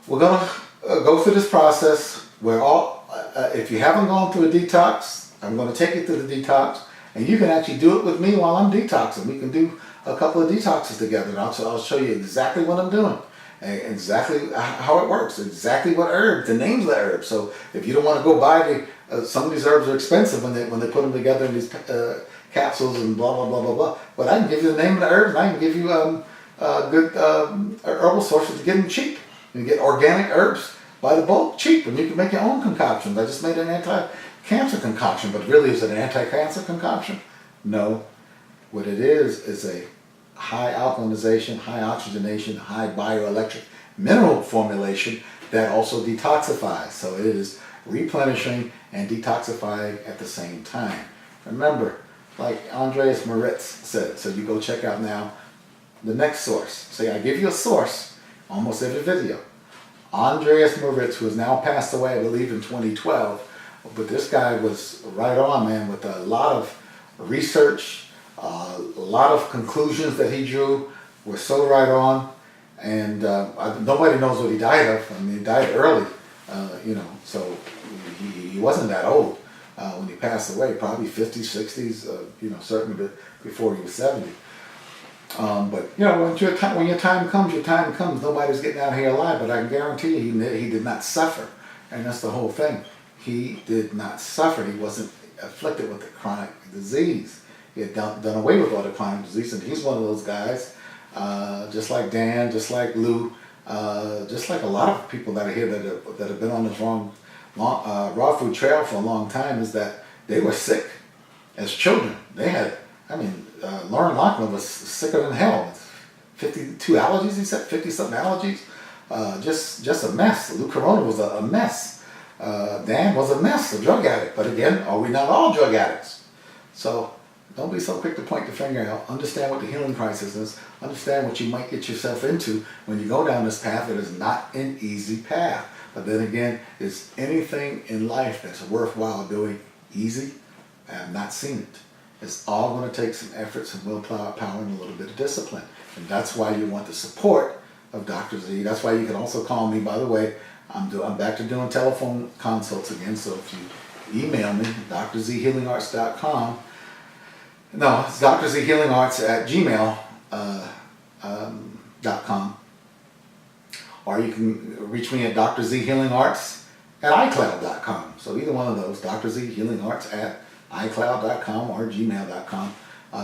A: we're going to go through this process. We're all, if you haven't gone through a detox, I'm going to take you through the detox, and you can actually do it with me while I'm detoxing. We can do a couple of detoxes together, and I'll show you exactly what I'm doing, and exactly how it works, exactly what herbs, the names of the herbs. So if you don't want to go buy some of these herbs are expensive when they put them together in these capsules and blah blah blah blah blah. But I can give you the name of the herbs, and I can give you good herbal sources to get them cheap. You can get organic herbs by the bulk cheap, and you can make your own concoctions. I just made an anti-cancer concoction, but really is it an anti-cancer concoction? No. What it is a high alkalinization, high oxygenation, high bioelectric mineral formulation that also detoxifies. So it is replenishing and detoxifying at the same time. Remember, like Andreas Moritz said, so you go check out now the next source. Say I give you a source almost every video. Andreas Moritz, who has now passed away, I believe in 2012, but this guy was right on, man, with a lot of research, a lot of conclusions that he drew were so right on, and nobody knows what he died of. I mean, he died early, so he wasn't that old when he passed away, probably 50s, 60s, certainly before he was 70. But when your time comes, your time comes. Nobody's getting out of here alive, but I can guarantee you he did not suffer. And that's the whole thing. He did not suffer. He wasn't afflicted with a chronic disease. He had done away with all the chronic disease, and he's one of those guys, just like Dan, just like Lou, just like a lot of people that are here that have been on this raw food trail for a long time, is that they were sick as children. They had, Lauren Loughlin was sicker than hell. 52 allergies, he said, 50-something allergies. Just a mess. Lou Corona was a mess. Dan was a mess, a drug addict. But again, are we not all drug addicts? So Don't be so quick to point the finger out. Understand what the healing crisis is. Understand what you might get yourself into when you go down this path. It is not an easy path. But then again, is anything in life that's worthwhile doing easy? I have not seen it. It's all going to take some effort, some willpower, and a little bit of discipline. And that's why you want the support of Dr. Z. That's why you can also call me. By the way, I'm back to doing telephone consults again. So if you email me, drzhealingarts.com. No, it's drzhealingarts@gmail.com. Or you can reach me at drzhealingarts@icloud.com. So either one of those, drzhealingarts@icloud.com or gmail.com.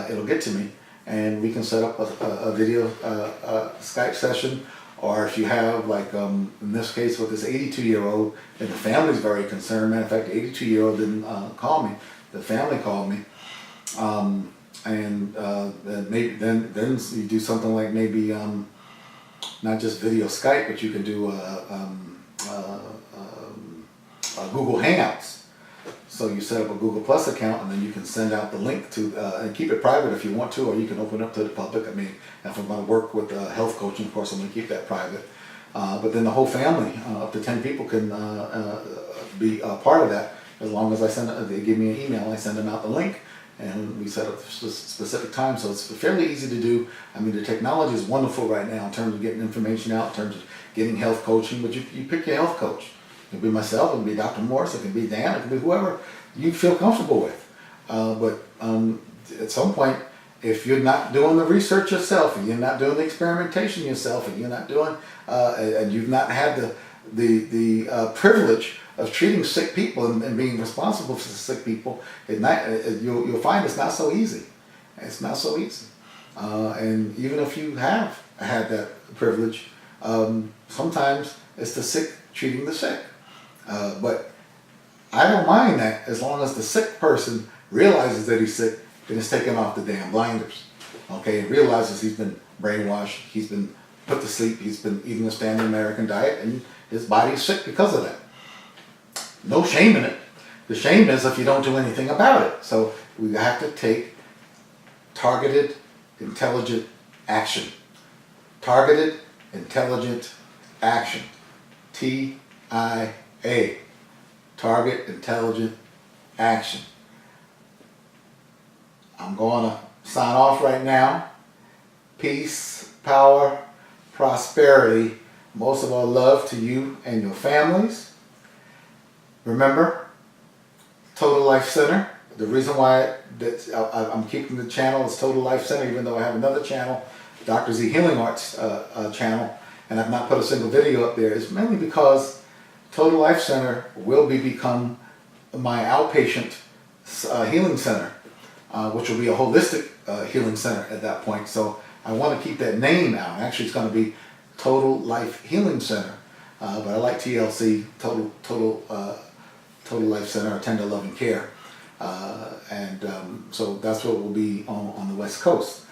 A: It'll get to me, and we can set up a video Skype session. Or if you have, like in this case with this 82-year-old, and the family's very concerned. Matter of fact, the 82-year-old didn't call me. The family called me. Then you do something like maybe not just video Skype, but you can do Google Hangouts. So you set up a Google Plus account, and then you can send out the link to and keep it private if you want to, or you can open it up to the public. I mean, if I'm going to work with health coaching, of course, I'm going to keep that private. But then the whole family, up to 10 people, can be part of that. As long as they give me an email, I send them out the link, and we set up a specific time. So it's fairly easy to do. I mean, the technology is wonderful right now in terms of getting information out, in terms of getting health coaching. But you pick your health coach. It can be myself, it can be Dr. Morris, it can be Dan, it can be whoever you feel comfortable with. But at some point, if you're not doing the research yourself, and you're not doing the experimentation yourself, and you're not doing, and you've not had the privilege of treating sick people and being responsible for sick people, you'll find it's not so easy. It's not so easy. And even if you have had that privilege, sometimes it's the sick treating the sick. But I don't mind that as long as the sick person realizes that he's sick and is taken off the damn blinders. Okay, and realizes he's been brainwashed, he's been put to sleep, he's been eating a standard American diet, and his body's sick because of that. No shame in it. The shame is if you don't do anything about it. So we have to take targeted, intelligent action. Targeted, intelligent action. TIA. Target, intelligent action. I'm going to sign off right now. Peace, power, prosperity. Most of all, love to you and your families. Remember, Total Life Center. The reason why I'm keeping the channel is Total Life Center, even though I have another channel, Dr. Z Healing Arts channel, and I've not put a single video up there, is mainly because Total Life Center will become my outpatient healing center, which will be a holistic healing center at that point. So I want to keep that name out. Actually, it's going to be Total Life Healing Center, but I like TLC, Total Life Center, or Tender Loving Care, so that's what will be on the West Coast,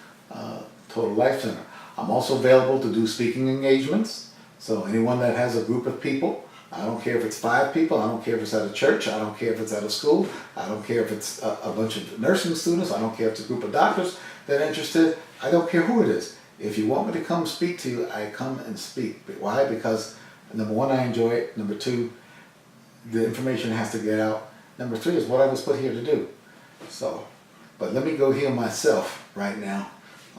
A: Total Life Center. I'm also available to do speaking engagements. So anyone that has a group of people, I don't care if it's 5 people, I don't care if it's at a church, I don't care if it's at a school, I don't care if it's a bunch of nursing students, I don't care if it's a group of doctors that are interested, I don't care who it is. If you want me to come speak to you, I come and speak. Why? Because number 1, I enjoy it. Number 2, the information has to get out. Number 3 is what I was put here to do. So, but let me go heal myself right now.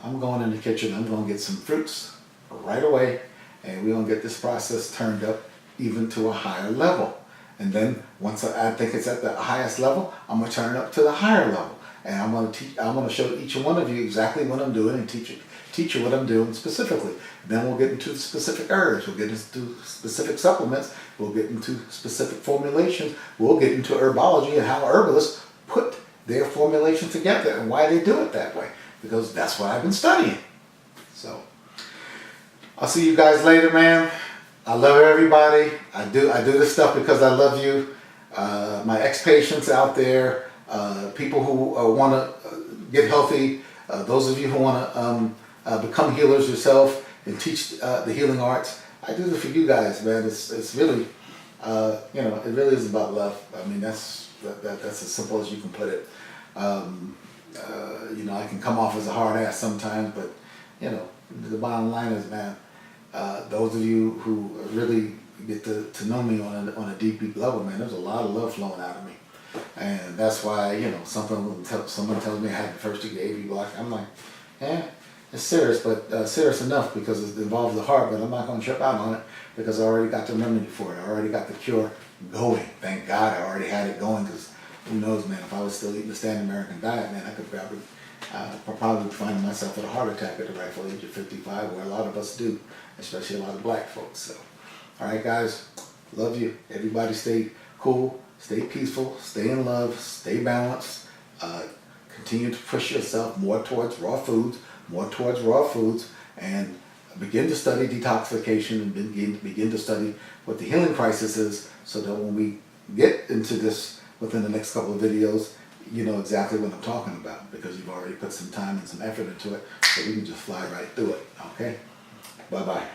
A: I'm going in the kitchen, I'm going to get some fruits right away, and we're going to get this process turned up even to a higher level. And then once I think it's at the highest level, I'm going to turn it up to the higher level. And I'm going to show each one of you exactly what I'm doing and teach you what I'm doing specifically. Then we'll get into specific herbs, we'll get into specific supplements, we'll get into specific formulations, we'll get into herbology and how herbalists put their formulation together and why they do it that way. Because that's what I've been studying. So, I'll see you guys later, man. I love everybody. I do this stuff because I love you. My ex-patients out there, people who want to get healthy, those of you who want to become healers yourself and teach the healing arts. I do this for you guys, man. It's really, it really is about love. I mean, that's as simple as you can put it. you know, I can come off as a hard ass sometimes, but you know, the bottom line is, man, those of you who really get to know me on a deep level, man, there's a lot of love flowing out of me. And that's why, you know, someone tells me I had the first degree AV block, I'm like, yeah, it's serious, but serious enough because it involves the heart, but I'm not going to trip out on it because I already got the remedy for it. I already got the cure going. Thank God I already had it going, because who knows, man, if I was still eating the standard American diet, man, I could probably find myself with a heart attack at the rightful age of 55, where a lot of us do, especially a lot of black folks. So, all right, guys, love you. Everybody stay cool, stay peaceful, stay in love, stay balanced. Continue to push yourself more towards raw foods, and begin to study detoxification and begin to study what the healing crisis is, so that when we get into this within the next couple of videos, you know exactly what I'm talking about, because you've already put some time and some effort into it, so we can just fly right through it. Okay? Bye-bye.